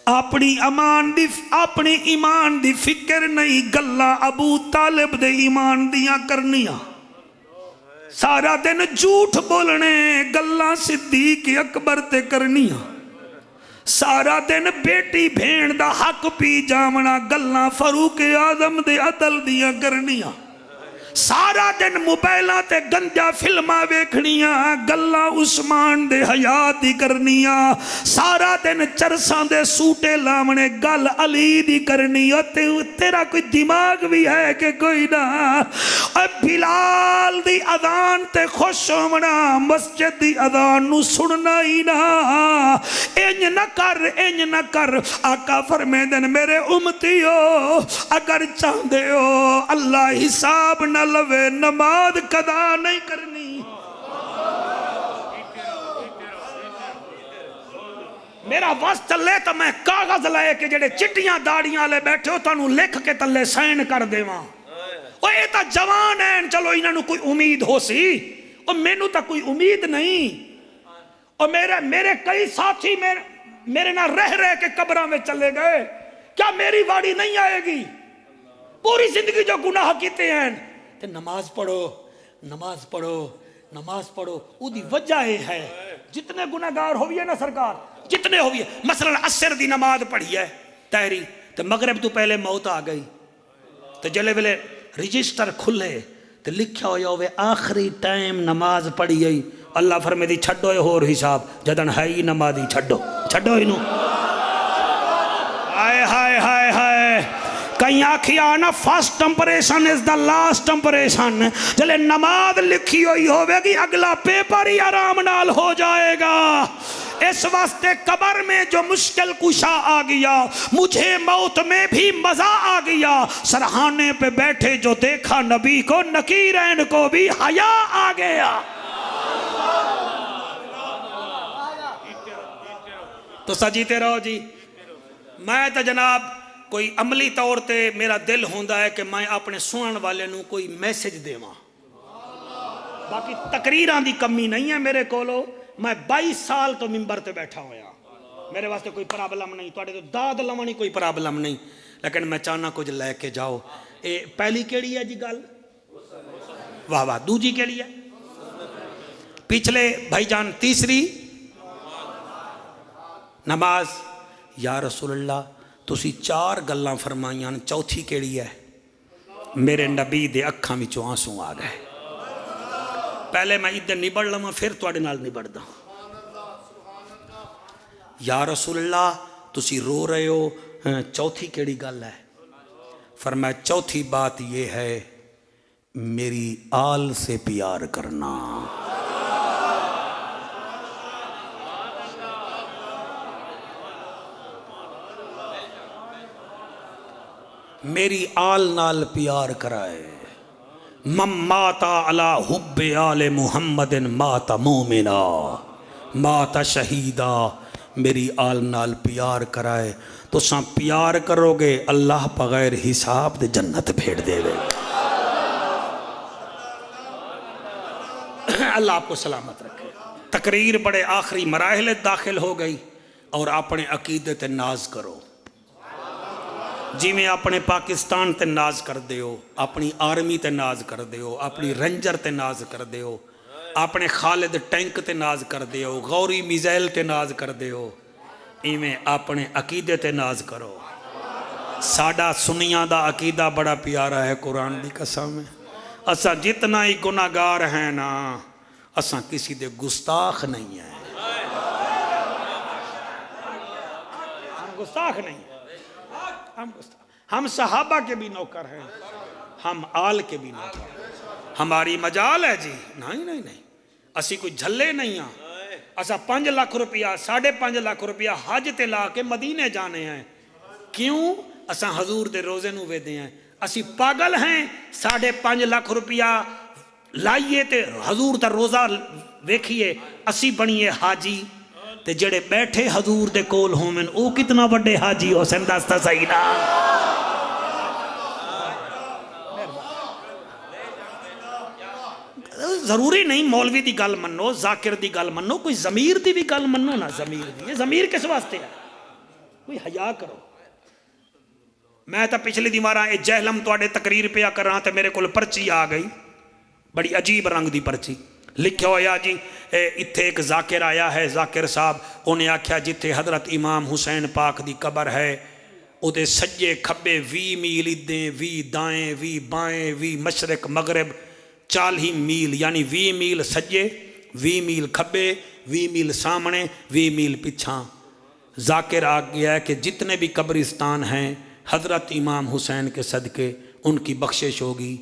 اپنی ایمان دی فکر نہیں گلاں ابو طالب دے ایمان دیاں کرنیاں سارا دن جھوٹ بولنے گلاں صدیق اکبر تے کرنیاں سارا دن بیٹی بھین دا حق پی جامنا گلاں فاروق اعظم دے عدل دیاں کرنیاں سارا دن موبائلاں تے گنجا فلماں ویکھنیاں گلاں عثمان دے حیات دی کرنیاں سارا دن چرساں دے سوٹے لامنے گل علی دی کرنی تیرا کوئی دماغ بھی ہے کہ کوئی نہ بلال دی اذان تے خوش ہونا مسجد دی اذان نو سننا ہی نہ انج نہ کر آقا فرمیندن میرے امتیو اگر چاہندے ہو اللہ حساب نہ لوے نماز قضا نہیں کرنی میرا واسط چلے تو میں کاغذ لائے کہ جڑے چٹیاں داڑیاں لے بیٹھے ہو تانوں لکھ کے تلے سائن کر دے وہاں وہ یہ تا جوان ہیں چلو انہوں کوئی امید ہو سی اور مینوں تا کوئی امید نہیں اور میرے کئی ساتھی میرے نہ رہ کے قبراں میں چلے گئے کیا میری واری نہیں آئے گی پوری زندگی جو گناہ کیتے ہیں تے نماز پڑھو نماز پڑھو نماز پڑھو او دی وجہ ہے جتنے گناہگار ہوئیے نا سرکار جتنے ہوئیے مثلا عصر دی نماز پڑھی ہے تحری تے مغرب تو پہلے موت آ گئی تے جلے ویلے رجسٹر کھلے تے لکھیا ہویا ہوئے آخری ٹائم نماز پڑھی گئی، اللہ فرمے دی چھڈو اے ہور حساب، جدن ہے ہی نمازی چھڈو انہوں. ہائے ہائے ہائے ہائے، کہیں آکھیا نا first impression is the last impression. جلے نماز لکھی ہوئی ہوئے گی اگلا پیپر ہی آرام نال ہو جائے گا. اس واسطے قبر میں جو مشکل کشا آ گیا، مجھے موت میں بھی مزہ آ گیا. سرحانے پہ بیٹھے جو دیکھا نبی کو، نکیرین کو بھی حیا آ گیا. تو سجیتے رہو جی. میں تو جناب کوئی عملی طور تے میرا دل ہوندا ہے کہ میں اپنے سنن والے نو کوئی میسج دیواں. باقی تقریراں دی کمی نہیں ہے میرے کولو. میں 22 سال تو ممبر تے بیٹھا ہویا، میرے واسطے کوئی پرابلم نہیں، تواڈے تو داد لوانی کوئی پرابلم نہیں، لیکن میں چاہنا کچھ لے کے جاؤ. اے پہلی کیڑی ہے جی گل؟ واہ واہ. دوجی کیڑی ہے؟ پچھلے بھائی جان تیسری نماز. یا رسول اللہ تسی 4 گلاں فرمائیاں، چوتھی کیڑی ہے؟ میرے نبی دے اکھاں وچوں آنسو آ گئے. پہلے میں ادھر نبڑ لما پھر تواڈے نال نبڑ دا. یا رسول اللہ تسی رو رہے ہو، چوتھی کیڑی گل ہے؟ فرمایا چوتھی بات یہ ہے میری آل سے پیار کرنا. میری آل نال پیار کرائے. من ماتا علی حب آل محمد ماتا مومنا ماتا شہیدہ. میری آل نال پیار کرائے تو ساں پیار کرو گے، اللہ بغیر حساب دے جنت بھیڑ دے گے. اللہ آپ کو سلامت رکھے. تقریر بڑے آخری مراحل داخل ہو گئی، اور اپنے عقیدے تے ناز کرو. جی میں اپنے پاکستان تے ناز کر دیو، اپنی آرمی تے ناز کر دیو، اپنی رنجر تے ناز کر دیو، اپنے خالد ٹینک تے ناز کر دیو، غوری میزائل تے ناز کر دیو. ایویں اپنے عقیدے تے ناز کرو. ساڈا سنیاں دا عقیدہ بڑا پیارا ہے، قرآن دی قسم ہے. اساں جتنا ہی گناہگار ہیں نا، اساں کسی دے گستاخ نہیں ہیں. ہم گستاخ نہیں ہیں. ہم صحابہ کے بھی نوکر ہیں، ہم آل کے بھی نوکر ہیں. ہماری مجال ہے جی؟ نہیں. اسی کوئی جھلے نہیں ہیں. اسا 5 لاکھ روپیہ 5.5 لاکھ روپیہ حج تے لا کے مدینے جانے ہیں. کیوں؟ اسا حضور دے روزے نو ویدے ہیں. اسی پاگل ہیں 5.5 لاکھ روپیہ لائیے تے حضور دا روزہ ویکھیے. اسی بنیے حاجی تے جڑے بیٹھے حضور دے کول ہومن او کتنا بڑے حاجی ہو سن دستا صحیح نا. ضروری نہیں مولوی دی گل منو، ذاکر دی گل منو، کوئی ضمیر دی بھی گل منو نا. ضمیر دی، یہ ضمیر کس واسطے ہے؟ کوئی حیا کرو. میں تا پچھلی دیواراں اے جہلم تواڈے تقریر پیا کراں تے میرے کول پرچی آ گئی، بڑی عجیب رنگ دی پرچی. لکھیا ہویا جی اتھے ایک ذاکر آیا ہے، ذاکر صاحب انہیں آکھیا جتھے حضرت امام حسین پاک دی قبر ہے او دے سجے کھبے 20 میل ادیں، 20 دائیں، 20 بائیں، 20 مشرق مغرب، 40 میل، یعنی 20 میل سجے، 20 میل کھبے، 20 میل سامنے، 20 میل پچھاں. ذاکر آ گیا ہے کہ جتنے بھی قبرستان ہیں حضرت امام حسین کے صدقے ان کی بخشش ہوگی.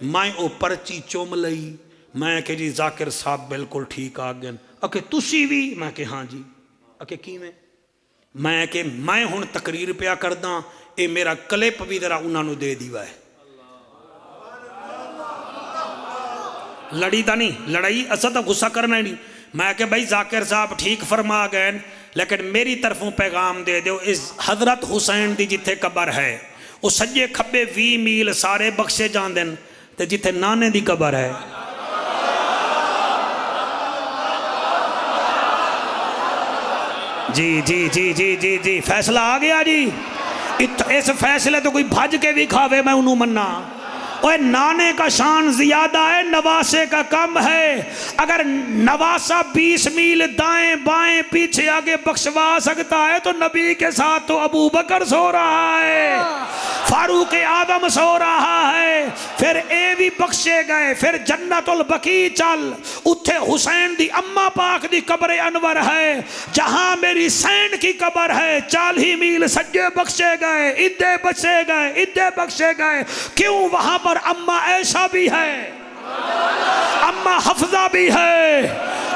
میں او پرچی چوم لئی. میں کہ جی ذاکر صاحب بالکل ٹھیک آ گئے. اکے تسی بھی؟ میں کہ ہاں جی. اکے کی میں کہ میں ہن تقریر پیا کرداں، اے میرا کلپ بھی ذرا انہاں نو دے دیوا ہے. لڑی تا نہیں، لڑائی اسا تو غصہ کرنا ہی نہیں. میں کہ بھائی ذاکر صاحب ٹھیک فرما گئے، لیکن میری طرفوں پیغام دے دیو، اس حضرت حسین دی جتھے قبر ہے وہ سجے کھبے 20 میل سارے بخشے جان دین، تے جتھے نانے دی قبر ہے جی فیصلہ آ گیا جی. اس فیصلے تو کوئی بھج کے بھی کھاوے میں انہوں مننا. اوے نانے کا شان زیادہ ہے، نواسے کا کم ہے. اگر نواسا 20 میل دائیں بائیں پیچھے آگے بخشوا سکتا ہے تو نبی کے ساتھ تو ابو بکر سو رہا ہے، فاروق اعظم سو رہا ہے، پھر اے بھی بخشے گئے، پھر جنت البقیع چل، اتھے حسین دی اماں پاک دی قبر انور ہے، جہاں میری سین کی قبر ہے، 40 میل سجے بخشے گئے، ادھے بخشے گئے، ادھے بخشے گئے، کیوں؟ وہاں پر اماں عائشہ بھی ہے، اماں حفظہ بھی ہے،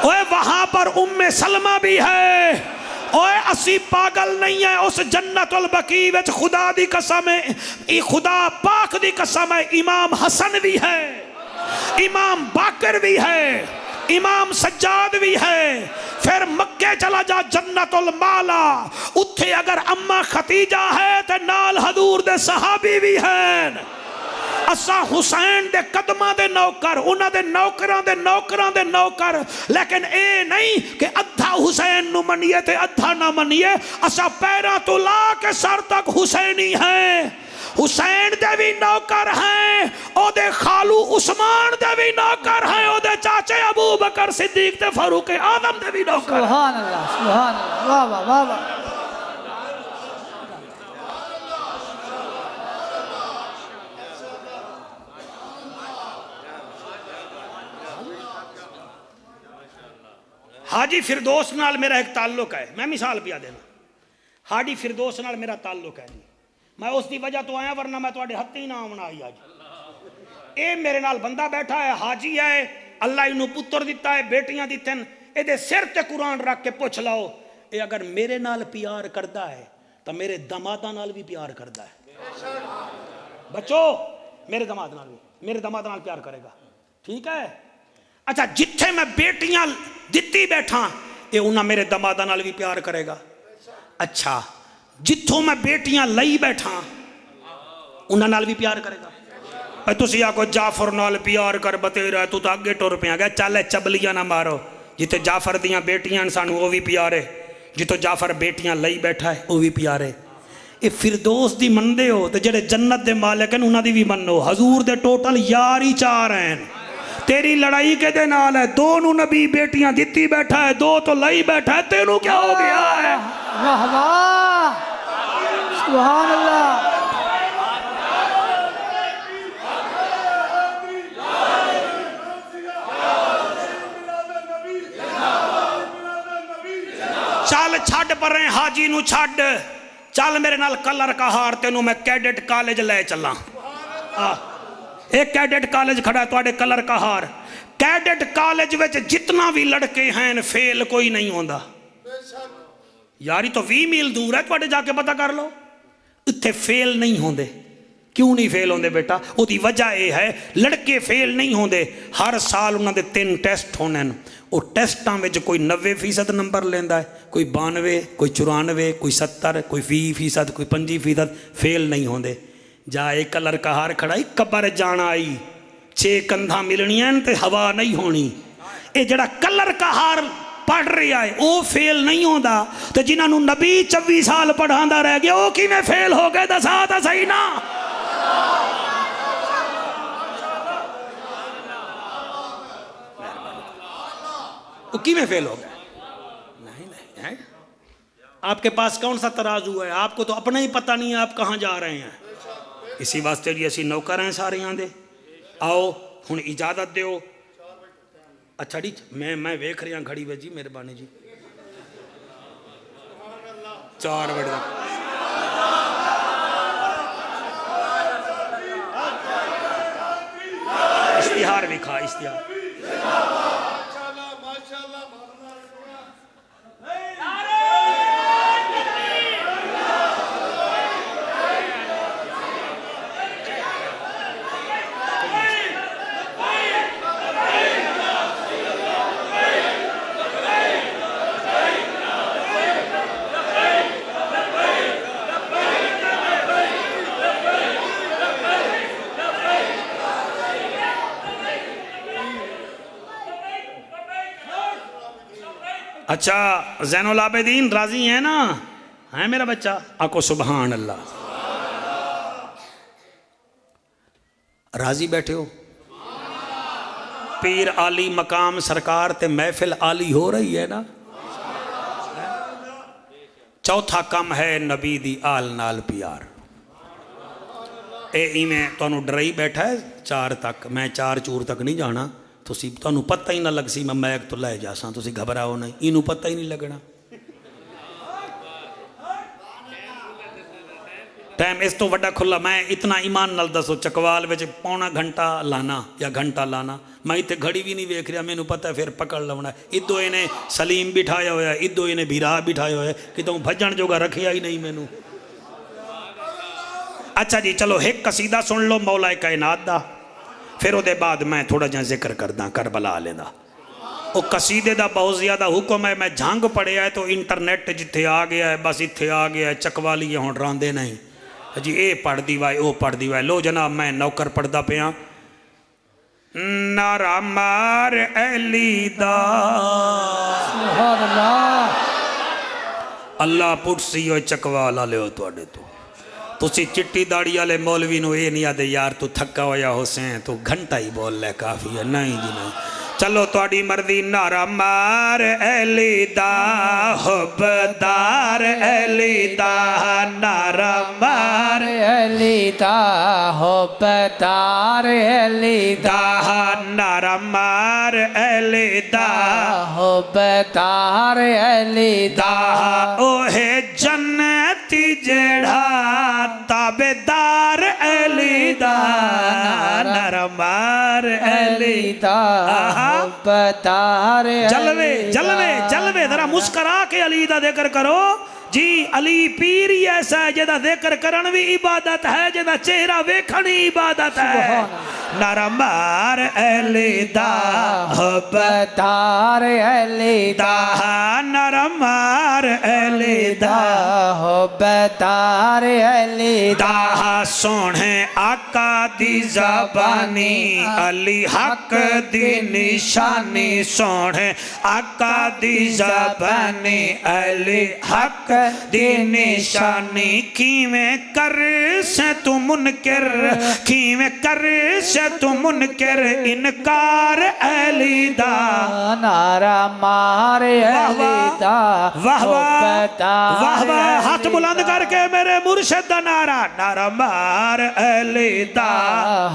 اوے وہاں پر ام سلمہ بھی ہے، اوے اسی پاگل نہیں ہے، اس جنت البقیع وچ خدا دی قسم ہے، خدا پاک دی قسم ہے، امام حسن بھی ہے، امام باقر بھی ہے، امام سجاد بھی ہے، پھر مکے چلا جا جنت المالا، اتھے اگر اماں ختیجہ ہے تو نال حضور دے صحابی بھی ہیں، اسا حسین دے قدمہ دے نوکر، انہاں دے نوکران دے نوکران دے نوکر، لیکن اے نہیں کہ ادھا حسین نو منیے تے ادھا نہ منیے، اسا پیرا تو لا کے سر تک حسینی ہیں، حسین دے بھی نوکر ہیں، او دے خالو عثمان دے بھی نوکر ہیں، او دے چاچے ابو بکر صدیق تے فاروق اعظم دے بھی نوکر ہیں۔ سبحان اللہ، سبحان اللہ، واہ واہ واہ واہ۔ حاجی فردوس نال میرا ایک تعلق ہے، میں مثال پیا دینا، حاجی فردوس نال میرا تعلق ہے جی، میں اس دی وجہ تو آیا ورنہ میں تو ہتھی نہ آمنا آئی آج۔ اے میرے نال بندہ بیٹھا ہے، حاجی ہے، اللہ انہوں پتر دیتا ہے، بیٹیاں دیتے ہیں، اے دے سر تے قرآن رکھ کے پوچھ لاؤ، اے اگر میرے نال پیار کردہ ہے تو میرے دمادہ نال بھی پیار کردہ ہے۔ بچو میرے دماد نال بھی، میرے دماد نال پیار کرے گا، ٹھیک ہے؟ اچھا جتھے میں بیٹیاں دتی بیٹھا اے انہاں میرے دمادہ نال بھی پیار کرے گا۔ اچھا جتھوں میں بیٹیاں لئی بیٹھا انہاں نال بھی پیار کرے گا۔ اے تسی آکو جعفر نال پیار کر بتے رہے تو آگے ٹور پیا گیا، چلے چبلیاں نہ مارو، جتے جعفر دیاں بیٹیاں انسان وہ بھی پیارے، جتو جعفر بیٹیاں لئی بیٹھا ہے وہ بھی پیارے۔ اے فردوس دی مندے ہو تو جڑے جنت دے مالک ہیں انہاں دی بھی منو، حضور دے ٹوٹل 11 4 ہیں، تیری لڑائی کے دے نال ہے، دونوں نبی بیٹیاں دیتی بیٹھا ہے، 2 تو لئی بیٹھا ہے، تینوں کیا ہو گیا ہے؟ واہ واہ، سبحان اللہ۔ چل چھڑ پر رہے حاجی نو چھڑ، چل میرے نال کلر کا ہار، تینوں میں کیڈٹ کالج لے چلا۔ ایک کیڈٹ کالج کھڑا ہے توڑے کلر کا ہار، کیڈٹ کالج وچ جتنا بھی لڑکے ہیں فیل کوئی نہیں ہوندا، یاری تو 20 میل دور ہے، توڑے جا کے پتہ کر لو، اتھے فیل نہیں ہوندے۔ کیوں نہیں فیل ہوندے بیٹا؟ وہ دی وجہ یہ ہے لڑکے فیل نہیں ہوندے، ہر سال انہوں دے 3 ٹیسٹ ہونے، وہ ٹیسٹاں میں جو کوئی 90% نمبر لیندہ ہے، کوئی 92، کوئی 94، کوئی 70، کوئی 20%، کوئی 25% فیل نہیں ہوندے۔ جا ایک کلر کا ہار کھڑائی، قبر جانا آئی، 6 کندھا ملنی ہیں تے ہوا نہیں ہونی، اے جڑا کلر کا ہار پڑھ رہی آئے او فیل نہیں ہوندہ، تو جنہاں نو نبی 24 سال پڑھاندہ رہ گیا، او کی میں فیل ہو گئے دسا تا صحیح نا؟ او کی میں فیل ہو گئے؟ نہیں ہے؟ آپ کے پاس کون سا ترازو ہے؟ آپ کو تو اپنا ہی پتہ نہیں ہے آپ کہاں جا رہے ہیں۔ اسی واسطے لیے اسی نوکر ہیں سارے یہاں دے، آؤ ہن اجازت دیو۔ اچھا جی میں ویکھ رہا گھڑی وے جی، مہربانی جی 4 بجے اشتہار بھی کھا، اشتہار اچھا زین العابدین راضی ہیں نا؟ ہیں میرا بچہ؟ آکو سبحان اللہ، راضی بیٹھے ہو؟ پیر عالی مقام سرکار تے محفل عالی ہو رہی ہے نا. چوتھا کم ہے نبی دی آل نال پیار. اے میں تانوں ڈرائی بیٹھا ہے 4 تک، میں 4 چور تک نہیں جانا. تانوں پتہ ہی نہ لگ سی میں میک تو لے جاساں، تسی گھبراؤ نہیں، اینوں پتہ ہی نہیں لگنا. ٹائم اس تو وڈا کھلا. میں اتنا ایمان نال دسو چکوال وچ پونا گھنٹہ لانا یا گھنٹہ لانا، میں اتنے گھڑی بھی نہیں ویکھ رہا، مینوں پتہ ہے پھر پکڑ لونا ہے. ادو انہیں سلیم بٹھایا ہوا ہے، ادو انہیں بھیرا بٹھایا ہوا ہے، کہ تم بھجن جوگا رکھیا ہی نہیں مینوں. اچھا جی چلو ایک قصیدہ سن لو مولا کائنات دا، پھر وہ دے بعد میں تھوڑا جہاں ذکر کردہ کربلا لے دا. وہ قصیدے دا بہت زیادہ حکم ہے. میں جھنگ پڑھیا ہے تو انٹرنیٹ جتھے آ گیا ہے، بس اتھے آ گیا ہے. چکوالی ہون راندے نہیں جی، اے پڑھ دی وائے او پڑھ دی وائے. لو جناب میں نوکر پڑھدا پیاں. نعرہ مار علی دا سبحان اللہ. اللہ پٹسی ہوئے چکوالا لے ہو توڑے تو. تسی چٹی داڑی والے مولوی نو اے نہیں آدھے یار تو تھکا ہویا حسین تو گھنٹہ ہی بول لے کافی ہے. نہیں جی نہیں، چلو توڑی مرضی. نعرہ مار علی دا حبدار علی دا، نعرہ مار علی دا حبدار علی دا، نعرہ مار علی دا حبدار علی دا. اوہ جنتی جڑا تابدار علی دا، نعرہ مار علی دا حبدار علی دا. جلوے جلوے جلوے ذرا مسکرا کے علی دا ذکر کرو جی. علی پیر ہی ایسا ہے جدا ذکر کرن بھی عبادت ہے، جدا چہرہ ویکھنی عبادت ہے. نعرہ مار علی دا حبدار علی دا، نعرہ مار علی دا حبدار علی دا. سونے آقا دی زبانی علی حق دی نشانی، سونے آقا دی زبانی علی حق دی نشانی. کیویں کر سے تو منکر، کیویں کر سے تو منکر انکار علی دا. نعرہ مار علی دا واہ واہ حبدار واہ واہ. ہاتھ علی بلند دا. کر کے میرے مرشد دا نعرہ. نعرہ مار علی دا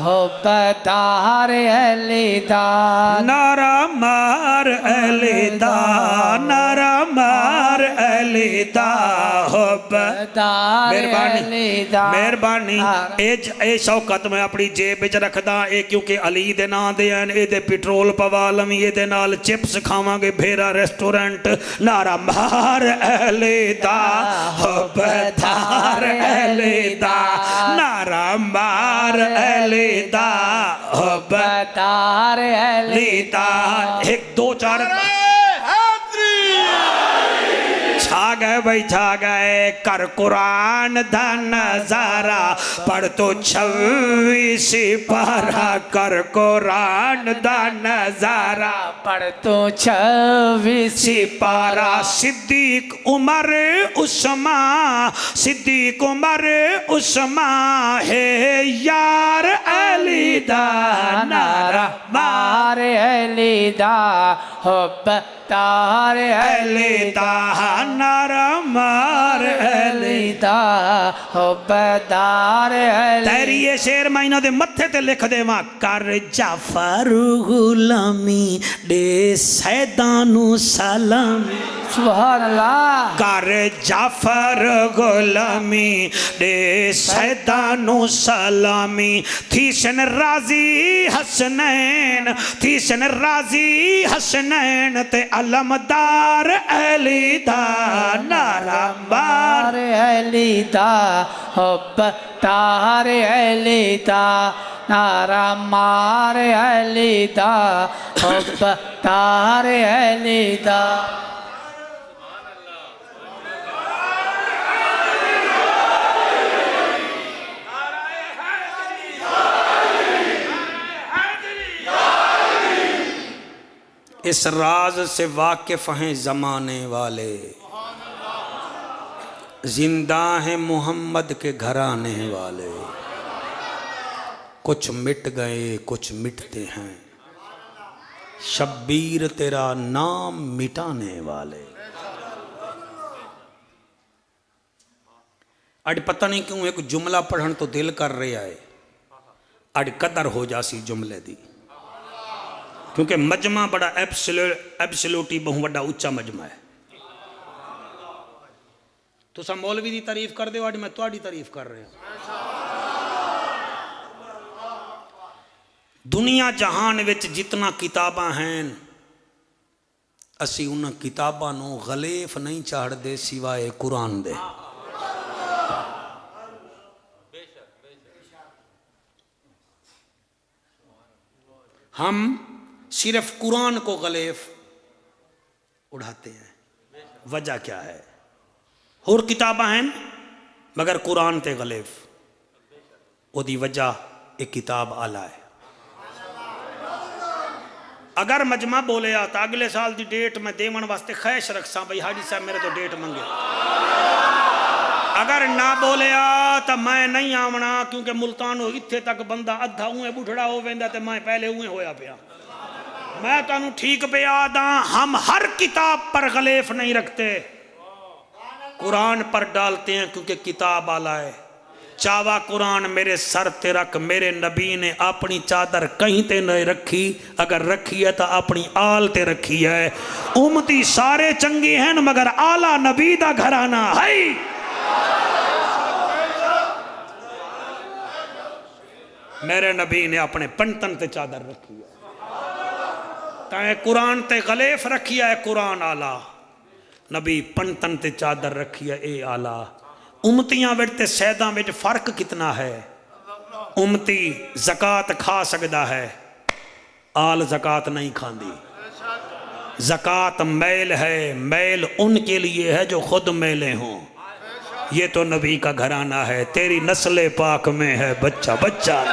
حبدار علی دا، نعرہ مار علی دا، نعرہ مار علی دا حبدار علی دا. مہربانی. اے شوکت میں اپنی جیب وچ رکھدا اے کیونکہ علی دے نام دے ہیں. اے دے پیٹرول پوا لویں، اے دے نال چپس کھاواں گے بھیرا ریسٹورنٹ. نعرہ مار علی دا حبدار علی دا، نعرہ مار علی دا حبدار علی دا. ایک دو چار چھا گئے بھائی چھا گئے. کر قرآن دا نظارہ پڑھ تو 26 پارہ. کر قرآن دا نظارہ پڑھ تو 26 پارہ. صدیق عمر عثمان، صدیق عمر عثمان ہے یار علی دا. نعرہ مار علی دا حبدار علی دا، نعرہ مار علی دا حبدار علی. تیری یہ شعر مائنہ دے متھے تے لکھ دے ماں. کر جعفر غلامی دے سیدانو سلامی. سبحان اللہ. کر جعفر غلامی دے سیدانو سلامی. تھیسن راضی حسنین، تھیسن راضی حسنین تے علمدار علی دا. نعرہ مار علی دا حبدار علی دا، نعرہ مار علی دا حبدار علی دا. اس راز سے واقف ہیں زمانے والے، زندہ ہیں محمد کے گھرانے والے. کچھ مٹ گئے کچھ مٹتے ہیں، شبیر تیرا نام مٹانے والے. اج پتہ نہیں کیوں ایک جملہ پڑھن تو دل کر رہا ہے. اج قدر ہو جاسی جملے دی کیونکہ مجمع بڑا ایبسلوٹی بہت بڑا اچا مجمع ہے. تو سا مولوی دی تعریف کر دے اج میں تہاڈی تعریف کر رہا ہوں. دنیا جہان وچ جتنا کتاباں ہیں اسی انہاں کتاباں نو غلیف نہیں چاڑ دے سوائے قرآن دے. ہم صرف قرآن کو غلیف اڑاتے ہیں. وجہ کیا ہے؟ اور کتاباں ہیں مگر قرآن تے غلیف. وہ دی وجہ ایک کتاب آلہ ہے. اگر مجمع بولے آتا اگلے سال دی ڈیٹ میں دیون واسطے خواہش رکھساں بھئی حاجی صاحب میرے تو ڈیٹ منگے. اگر نہ بولے آتا میں نہیں آونا کیونکہ ملتان ہو اتھے تک بندہ ادھا ہوئے بڑھڑا ہو ویندہ تے میں پہلے ہوئے ہویا پیا. میں تانوں ٹھیک پہ آدھا ہم ہر کتاب پر غلیف نہیں رکھتے. قرآن پر ڈالتے ہیں کیونکہ کتاب آلہ ہے. چاوا قرآن میرے سر تے رکھ. میرے نبی نے اپنی چادر کہیں تے نہیں رکھی. اگر رکھی ہے تو اپنی آل تے رکھی ہے. امتی سارے چنگی ہیں مگر آلہ نبی دا گھرانہ ہے. میرے نبی نے اپنے پنٹن تے چادر رکھی ہے. تائیں قرآن تے غلیف رکھی ہے قرآن آلہ. نبی پنٹن تے چادر رکھی ہے اے آلہ. امتیاں ویٹتے سیداں ویٹ فرق کتنا ہے؟ امتی زکاة کھا سکدا ہے آل زکاة نہیں کھاندی. زکاة میل ہے. میل ان کے لیے ہے جو خود میلے ہوں. یہ تو نبی کا گھرانہ ہے. تیری نسل پاک میں ہے بچہ بچہ.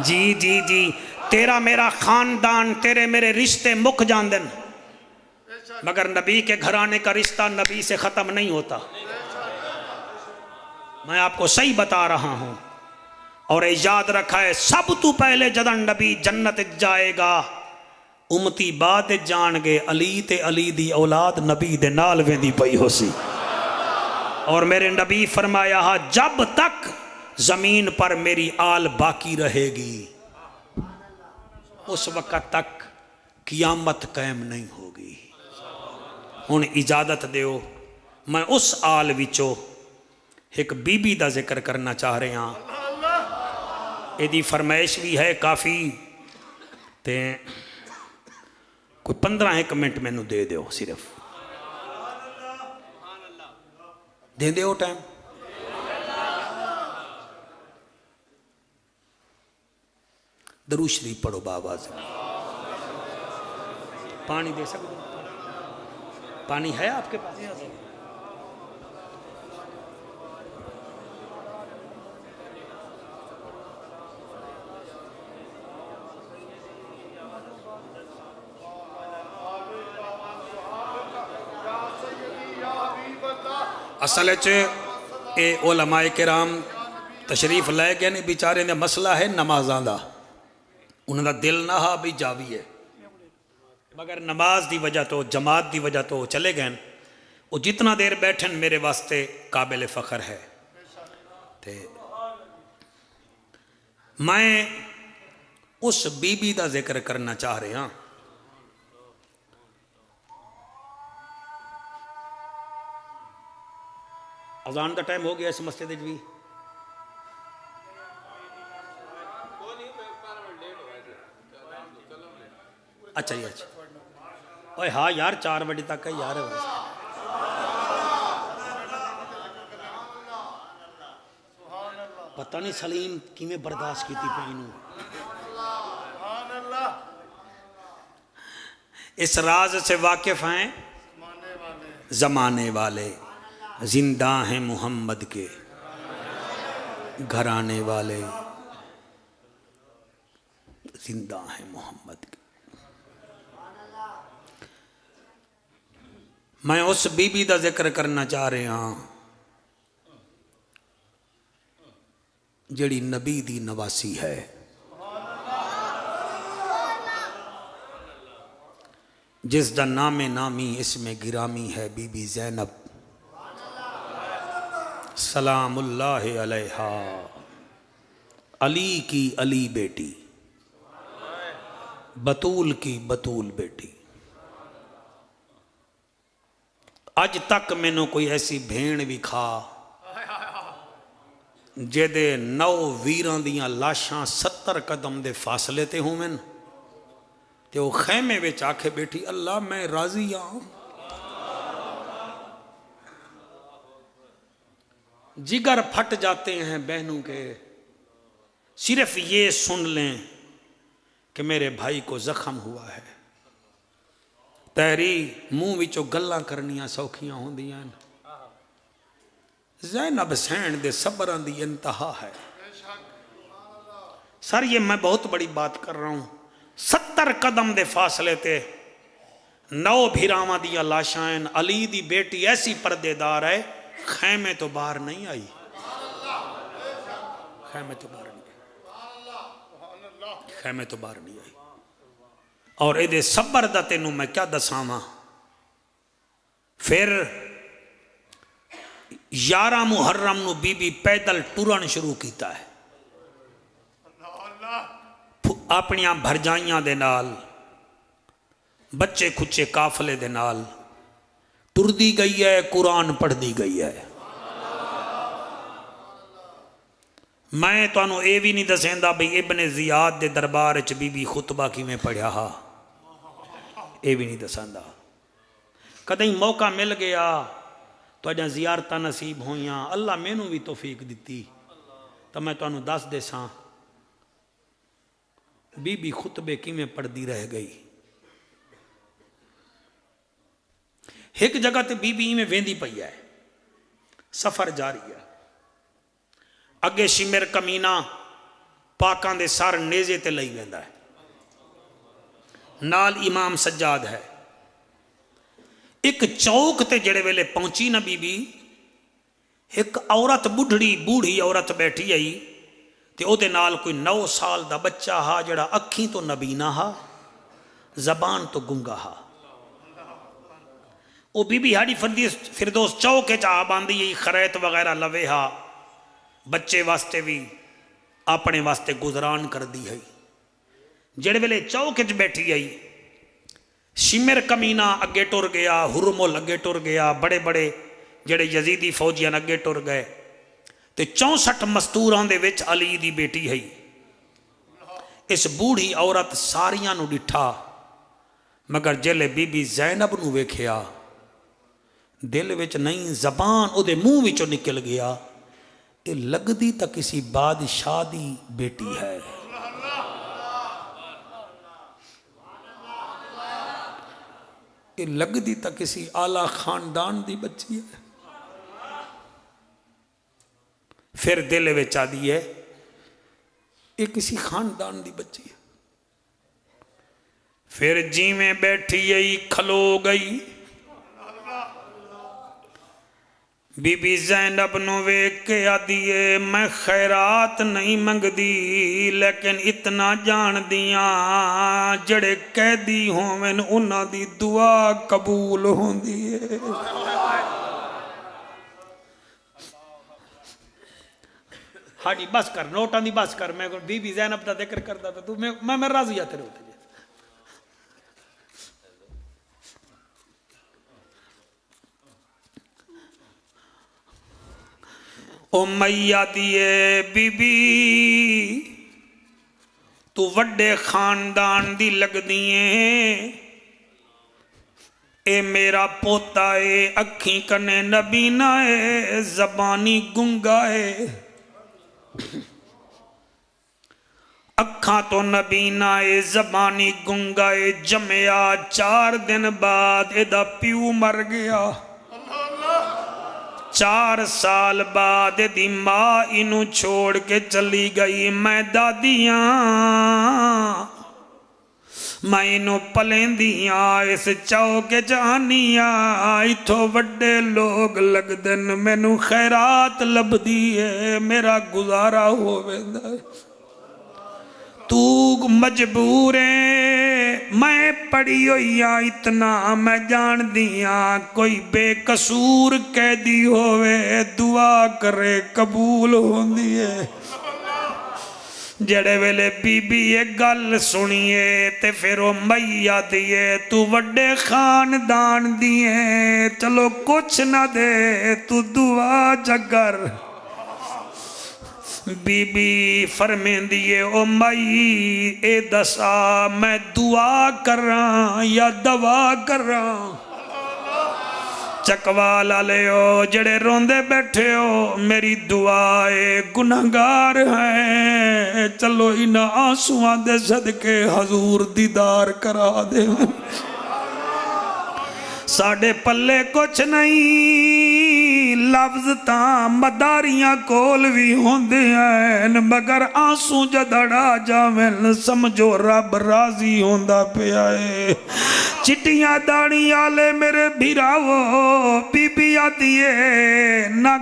جی جی جی تیرا میرا خاندان تیرے میرے رشتے مک جاندن مگر نبی کے گھرانے کا رشتہ نبی سے ختم نہیں ہوتا. میں آپ کو صحیح بتا رہا ہوں. اور یاد رکھا ہے سب تو پہلے جدن نبی جنت جائے گا امتی بعد جان گے علی تے علی دی اولاد نبی دے نال ویندی پئی ہو سی. اور میرے نبی فرمایا جب تک زمین پر میری آل باقی رہے گی اس وقت تک قیامت قائم نہیں ہوگی. ہن اجازت دیو میں اس آل وچوں ایک بی بی دا ذکر کرنا چاہ رہے ہاں. ایدی فرمائش بھی ہے کافی تے کوئی 15 منٹ میں نو دے دیو صرف دے دیو ٹائم. درود شریف پڑھو بابا سے. پانی دے سکتے پانی ہے آپ کے پاس؟ اصل اے علماء کرام تشریف لے گئے نہیں بیچارے نے مسئلہ ہے نمازاں دا. انہوں دا دل نہ ہا بھی جاوی ہے مگر نماز دی وجہ تو جماعت دی وجہ تو چلے گئے. وہ جتنا دیر بیٹھن میرے واسطے قابل فخر ہے. تے میں اس بی بی دا ذکر کرنا چاہ رہے ہاں. اذان دا ٹائم ہو گیا اس مسجد بھی. اچھا جی اچھا اوہ ہاں یار 4 بجے تک ہے یار. پتہ نہیں سلیم کیویں برداشت کیتی پینوں. اس راز سے واقف ہیں زمانے والے زندہ ہیں محمد کے گھرانے والے زندہ ہیں محمد کے. میں اس بی بی دا ذکر کرنا چاہ رہے ہاں جڑی نبی دی نواسی ہے. جس دا نام نامی اس میں گرامی ہے بی بی زینب سلام اللہ علیہا، علی کی علی بیٹی، بطول کی بطول بیٹی. اج تک مینوں کوئی ایسی بھیڑ بھی کھا جدے 9 ویران دیاں لاشاں 70 قدم دے فاصلے تے ہوں میں تے وہ خیمے وچ آکھے بیٹھی اللہ میں راضی ہوں. جگر پھٹ جاتے ہیں بہنوں کے صرف یہ سن لیں کہ میرے بھائی کو زخم ہوا ہے. تیری منہ وچوں گلاں کرنیاں سوکھیاں ہوندیاں. زینب سین دے صبراں دی انتہا ہے. سر یہ میں بہت بڑی بات کر رہا ہوں. 70 قدم دے فاصلے تے 9 بھیراواں دیاں لاشاں. علی دی بیٹی ایسی پردے دار ہے خیمے تو باہر نہیں آئی. خیمے تو باہر نہیں آئی. خیمے تو باہر نہیں آئی. اور اے دے صبر دا تینوں میں کیا دساواں. پھر 11 محرم نو بی بی پیدل ٹرن شروع کیتا ہے اپنیاں بھرجائیاں دے نال، بچے کھچے قافلے دے نال ٹر دی گئی ہے، قرآن پڑھ دی گئی ہے. میں تو انہوں اے بھی نہیں دسیندہ بھئی ابن زیاد دے دربار چ بی بی خطبہ کی میں پڑھیا ہا، اے بھی نہیں دساندہ. کدیں موقع مل گیا تو اجاں زیارتہ نصیب ہویاں، اللہ میں نو بھی توفیق دیتی تو میں تو انہوں دس دے ساں بی بی خطبے کی میں پڑھ دی رہ گئی. ایک جگہ تے بی بی میں ویندی پئی ہے، سفر جاری ہے. اگے شمر کمینہ پاکاں دے سار نیزے تے لئی ویندا ہے، نال امام سجاد ہے. ایک چوک تے جڑے ویلے پہنچی نا بی بی، ایک عورت بوڑھی عورت بیٹھی آئی تے او دے نال کوئی 9 سال دا بچہ ہا جڑا اکھیں تو نبینا ہا، زبان تو گنگا ہا. او بی بی ہاڑی فردوس چوکے چاہ باندھی یہی خریت وغیرہ لوے ہا، بچے واسطے بھی اپنے واسطے گزران کر دی ہے. جڑے ویلے چوکے چ بیٹھی آئی، شمر کمینہ اگے ٹر گیا، ہرمل اگے ٹر گیا، بڑے بڑے جڑے یزیدی فوجیان اگے ٹر گئے تے 64 مستوراں دے وچ علی دی بیٹی ہے. اس بوڑھی عورت ساریاں نو ڈٹھا، مگر جلے بی بی زینب نو ویکھیا دل وچ نہیں، زبان او دے منہ وچوں نکل گیا، یہ لگدی تا کسی بادشاہ دی بیٹی ہے. یہ لگدی تا کسی اعلیٰ خاندان دی بچی ہے. پھر دل وچ آ دی ہے یہ کسی خاندان دی بچی ہے. پھر جی میں بیٹھی گئی کھلو گئی. بی بی زینب نو ویکھ کے آدیے میں خیرات نہیں منگ دی، لیکن اتنا جان دیاں جڑے قیدی ہوویں انہاں دی دعا قبول ہوندی ہے. ہاڑی بس کر، نوٹاں دی بس کر. میں بی بی زینب دا ذکر کردا پہ تو میں راضی آ تیرے ہوتے. امیہ دیئے بی بی تو وڈے خاندان دی لگ دیئے، اے میرا پوتا اے اکھیں کنے نبینا اے زبانی گنگا اے. اکھاں تو نبینا اے زبانی گنگا اے. جمعیا 4 دن بعد ادا پیو مر گیا. 4 سال بعد دی ماں انہوں چھوڑ کے چلی گئی. میں دادیاں مینوں پلیندیاں اس چوک جانیاں ایتھوں وڈے لوگ لگدن مینوں خیرات لبدی ہے میرا گزارا ہوویندا ہے تو مجبور ہے میں پڑھی ہوئیاں اتنا میں جان دیاں کوئی بے قصور قیدی ہوئے دعا کرے قبول ہوندی ہے جڑے ویلے بی بی ایک گل سنیے تے پھر وہ میا دیئے تو وڈے خاندان دیئے چلو کچھ نہ دے تو دعا جگر بی بی فرمین دیئے او مائی اے دسا میں دعا کر رہا یا دوا کر رہا چکوالا لے ہو جڑے روندے بیٹھے ہو میری دعائے گناہگار ہیں چلو انہا آنسوان دے صدقے حضور دیدار کرا دے ساڑھے پلے کچھ نہیں لفظ تاں مداریاں کول بھی ہوندے ہیں مگر آنسو جدڑا جاویں سمجھو رب راضی ہوندہ پہ آئے چٹیاں داڑی آلے میرے بھیراو بی بی آدیے نہ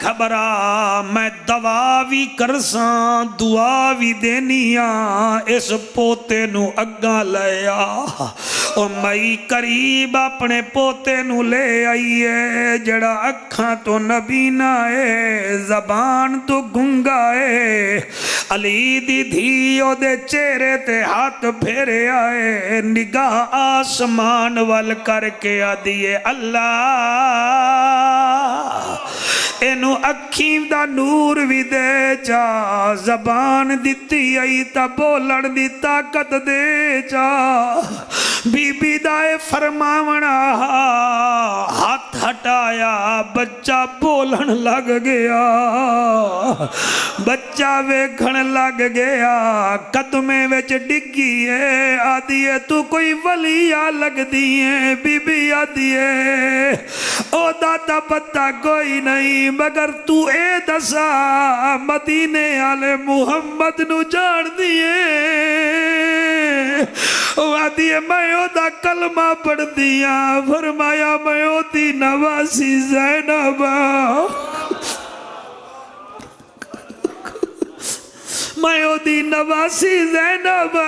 گھبرا میں دعا بھی کرساں دعا بھی دینیاں اس پوتے نو اگاں لیا او مئی قریب اپنے پوتے نو لے آئیے جڑا اکھاں تو نبینا ہے زبان تو گنگا ہے علی دی دھیو دے چہرے تے ہاتھ پھیرے آئے نگاہ آسمان وال کر کے آدیے اللہ اینو اکھیم دا نور بھی دے جا زبان دیتی آئی تا بولن دی طاقت دے جا بی بی دائے فرماونا ہاتھ ہٹایا بچہ بولن لگ گیا بچہ ویکھن لگ گیا قدمے وچ ڈگی ہے آدھیے تو کوئی ولیہ لگ دیئے بی بی آدھیے او داتا پتہ کوئی نہیں مگر تو اے دسا مدینے آلے محمد نو جان دیئے وادیے میں او دا کلمہ پڑھ دیا فرمایا میں او دی نواسی زینبہ میں او دی نواسی زینبہ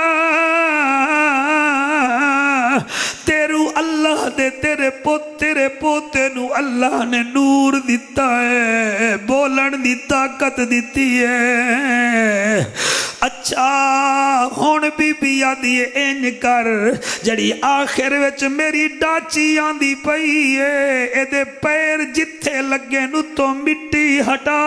تیرو اللہ دے تیرے پوتے نو اللہ نے نور دیتا ہے بولن دی طاقت دیتی ہے اچھا ہون بی بی آدھی اینج کر جڑی آخر وچ میری ڈاچی آندی پئی ہے اے دے پیر جتھے لگے نو تو مٹی ہٹا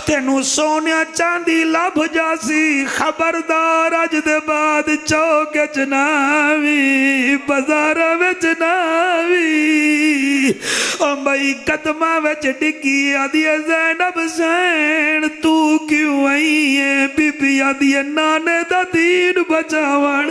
تینو سونیا چاندی لب جاسی خبردار اج دے بعد چوک جناوی بازار وچ ناوی او مئی قدمہ وچ ڈگی آدھی زینب زین تو کیوں آئی ہے بی بی آدھی نانے دا دین بچاوان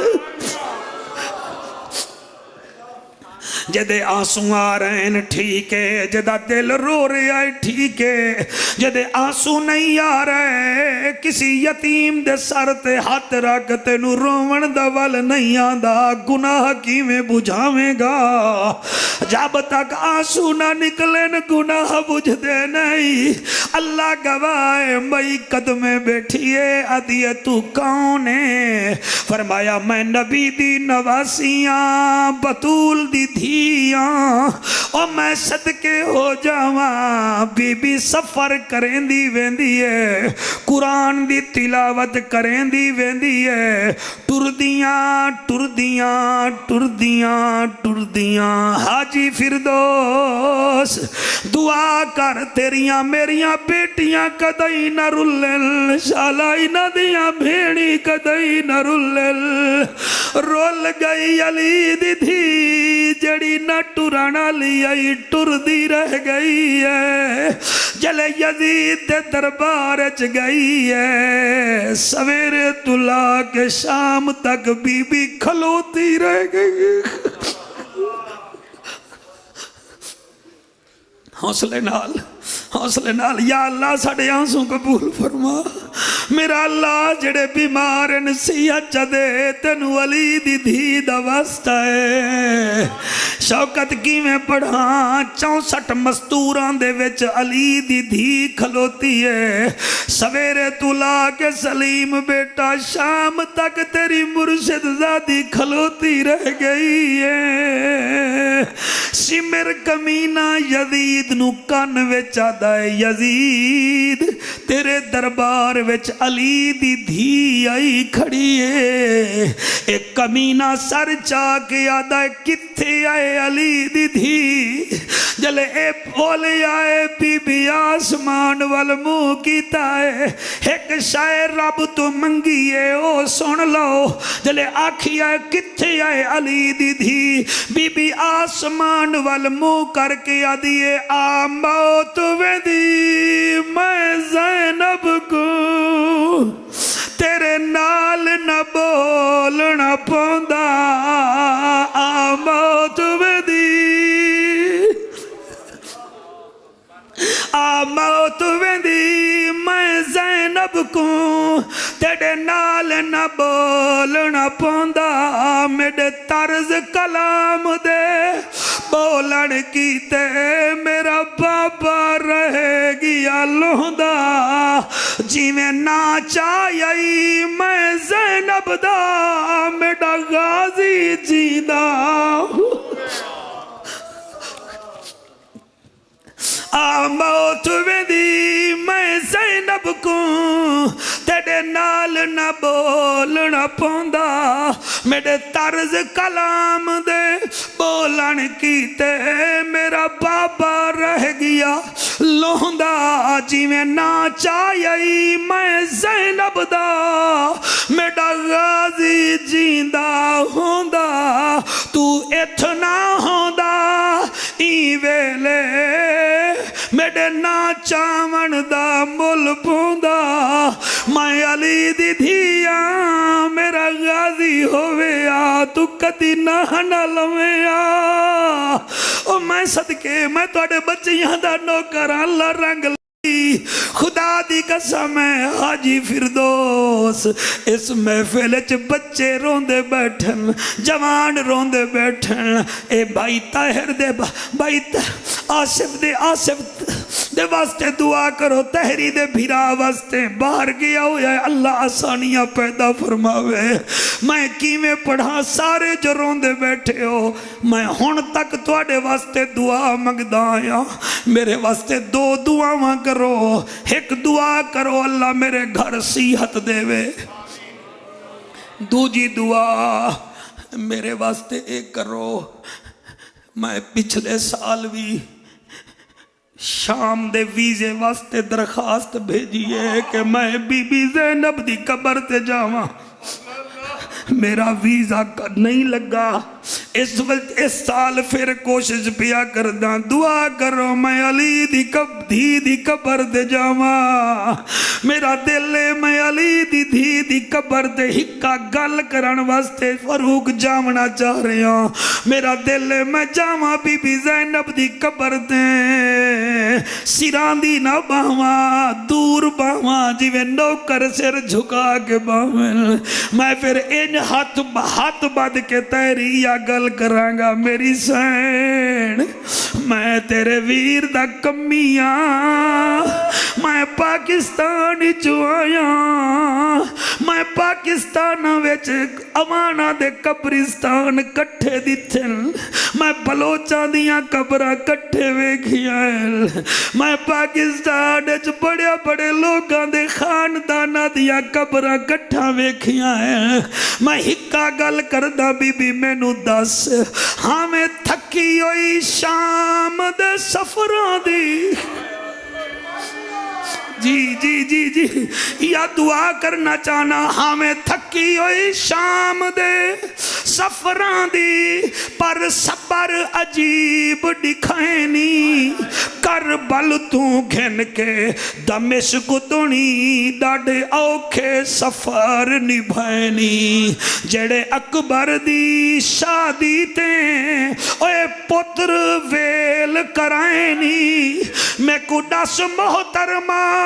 جدے آنسو آ رہے ہیں ٹھیک ہے جدہ دل رو رہے آئے ٹھیک ہے جدے آنسو نہیں آ رہے کسی یتیم دے سر تے ہاتھ رکھتے نو رومن دا ول نہیں آندہ گناہ کی میں بجھاویں گا جب تک آنسو نہ نکلیں گناہ بجھ دے نہیں اللہ گواہ مئی قدمیں بیٹھیے آدھیے تو کون ہے فرمایا میں نبی دی نواسیاں بطول دی دھیاں اور میں صدقے ہو جاواں بی بی سفر کریں دی ویندی ہے قرآن دی تلاوت کریں دی ویندی ہے ٹردیاں حاجی فردوس دعا کر تیریاں میریاں بیٹیاں کدائی نہ رلل شالائی نہ دیاں بھیڑی کدائی نہ رلل رول گئی علی دی دھی جڑی نہ ٹرانا لیائی ٹر دی رہ گئی ہے جلے یزید دربارچ گئی ہے سویرے تلا کے شام تک بی بی کھلوتی رہ گئی حوصلے نال یا اللہ ساڑے آنسوں قبول فرما میرا اللہ جڑے بیمار صحت دے تینو علی دی دھی دا واسطہ ہے شوکت کی میں پڑھاں 64 مستوران دے وچ علی دی دھی کھلوتی ہے سویرے تو لا کے سلیم بیٹا شام تک تیری مرشد زادی کھلوتی رہ گئی ہے سمر کمینہ یزید نو کان وچ آدھا ہے یزید تیرے دربار وچ علی دی دھی آئی کھڑی ہے ایک کمینہ سر چاہ کے آدھا ہے کتھے آئے علی دی دھی جلے اے بولے آئے بی بی آسمان والمو کیتا ہے ایک شاعر رب تو منگی ہے او سن لو جلے آکھی آئے کتھے آئے علی دی دھی بی بی آسمان والمو کر کے آدھیے آ موت ویدی میں زینب کو تیرے نال نہ بولنا پوندا آ موت ویدی آ موت ویندی میں زینب کو تیرے نال نہ بولنا پوندا میرے طرز کلام دے بولن کیتے میرا بابا رہے گیا لوندا جی میں ناچائی میں زینب دا میرا غازی جیدہ آ موت ویندی میں زینب کو تیرے نال نہ بولنا پوندا میرے طرز کلام دے بولن کیتے میرا بابا رہ گیا لوندا جی میں ناچائی میں زینب دا میرا غازی جیندہ ہوندا تو اتنا ہوندا ای ویلے میرے ناچاون دا مل پوندا میں علی دی دھیاں میرا غازی ہوئے آ تو کدی نہ لویا او میں صدقے میں توڑے بچیاں دا نوکر اللہ رنگ خدا دی قسم ہے حاجی فردوس اس محفل چ بچے روندے بیٹھن جوان روندے بیٹھن اے بھائی طاہر دے بھائی آصف دے واسطے دعا کرو تحری دے بھیرا واسطے باہر گیا ہویا ہے اللہ آسانیاں پیدا فرماوے میں کیویں پڑھا سارے جو روندے بیٹھے ہو میں ہن تک تواڈے واسطے دعا منگدا آیا میرے واسطے 2 دعاواں کرو ایک دعا کرو اللہ میرے گھر صحت دے وے دوجی دعا میرے واسطے ایک کرو میں پچھلے سال بھی شام دے ویزے واسطے درخواست بھیجیے کہ میں بی بی زینب دی قبر تے جاواں میرا ویزا نہیں لگا اس سال پھر کوشش پیا کرداں دعا کرو میں علی دی دی قبر دے جاواں میرا دل ہے میں علی دی قبر دے ہکا گل کرن واسطے فاروق جاونا چاہ رہے ہوں میرا دل ہے میں جاواں بی بی زینب دی قبر دے سران دی نہ باواں دور باواں جویں نوکر سر جھکا کے باواں میں پھر ان ہاتھ بد کے تیری یا گل کرانگا میری سین میں تیرے ویر دا کمیاں میں پاکستان جو آیا میں پاکستان ویچ امانہ دے قبرستان کٹھے دیتھن میں بلوچاں دیاں قبرہ کٹھے ویکھیاں میں پاکستان ویچ بڑے بڑے لوگاں دے خاندانہ دیاں قبرہ کٹھا ویکھیاں میں ہکا گل کردہ بی بی میں نو دس ہاں میں تھکی ہوئی شام دے سفران دی جی یا دعا کرنا چاہنا ہمیں تھکی ہوئی شام دے سفران دی پر صبر عجیب دکھائنی کربل تو گھن کے دمشق تونی ڈاڑے اوکھے سفر نبھائنی جڑے اکبر دی شادی تے اوے پتر ویل کرائنی میں کو دس محترمہ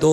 2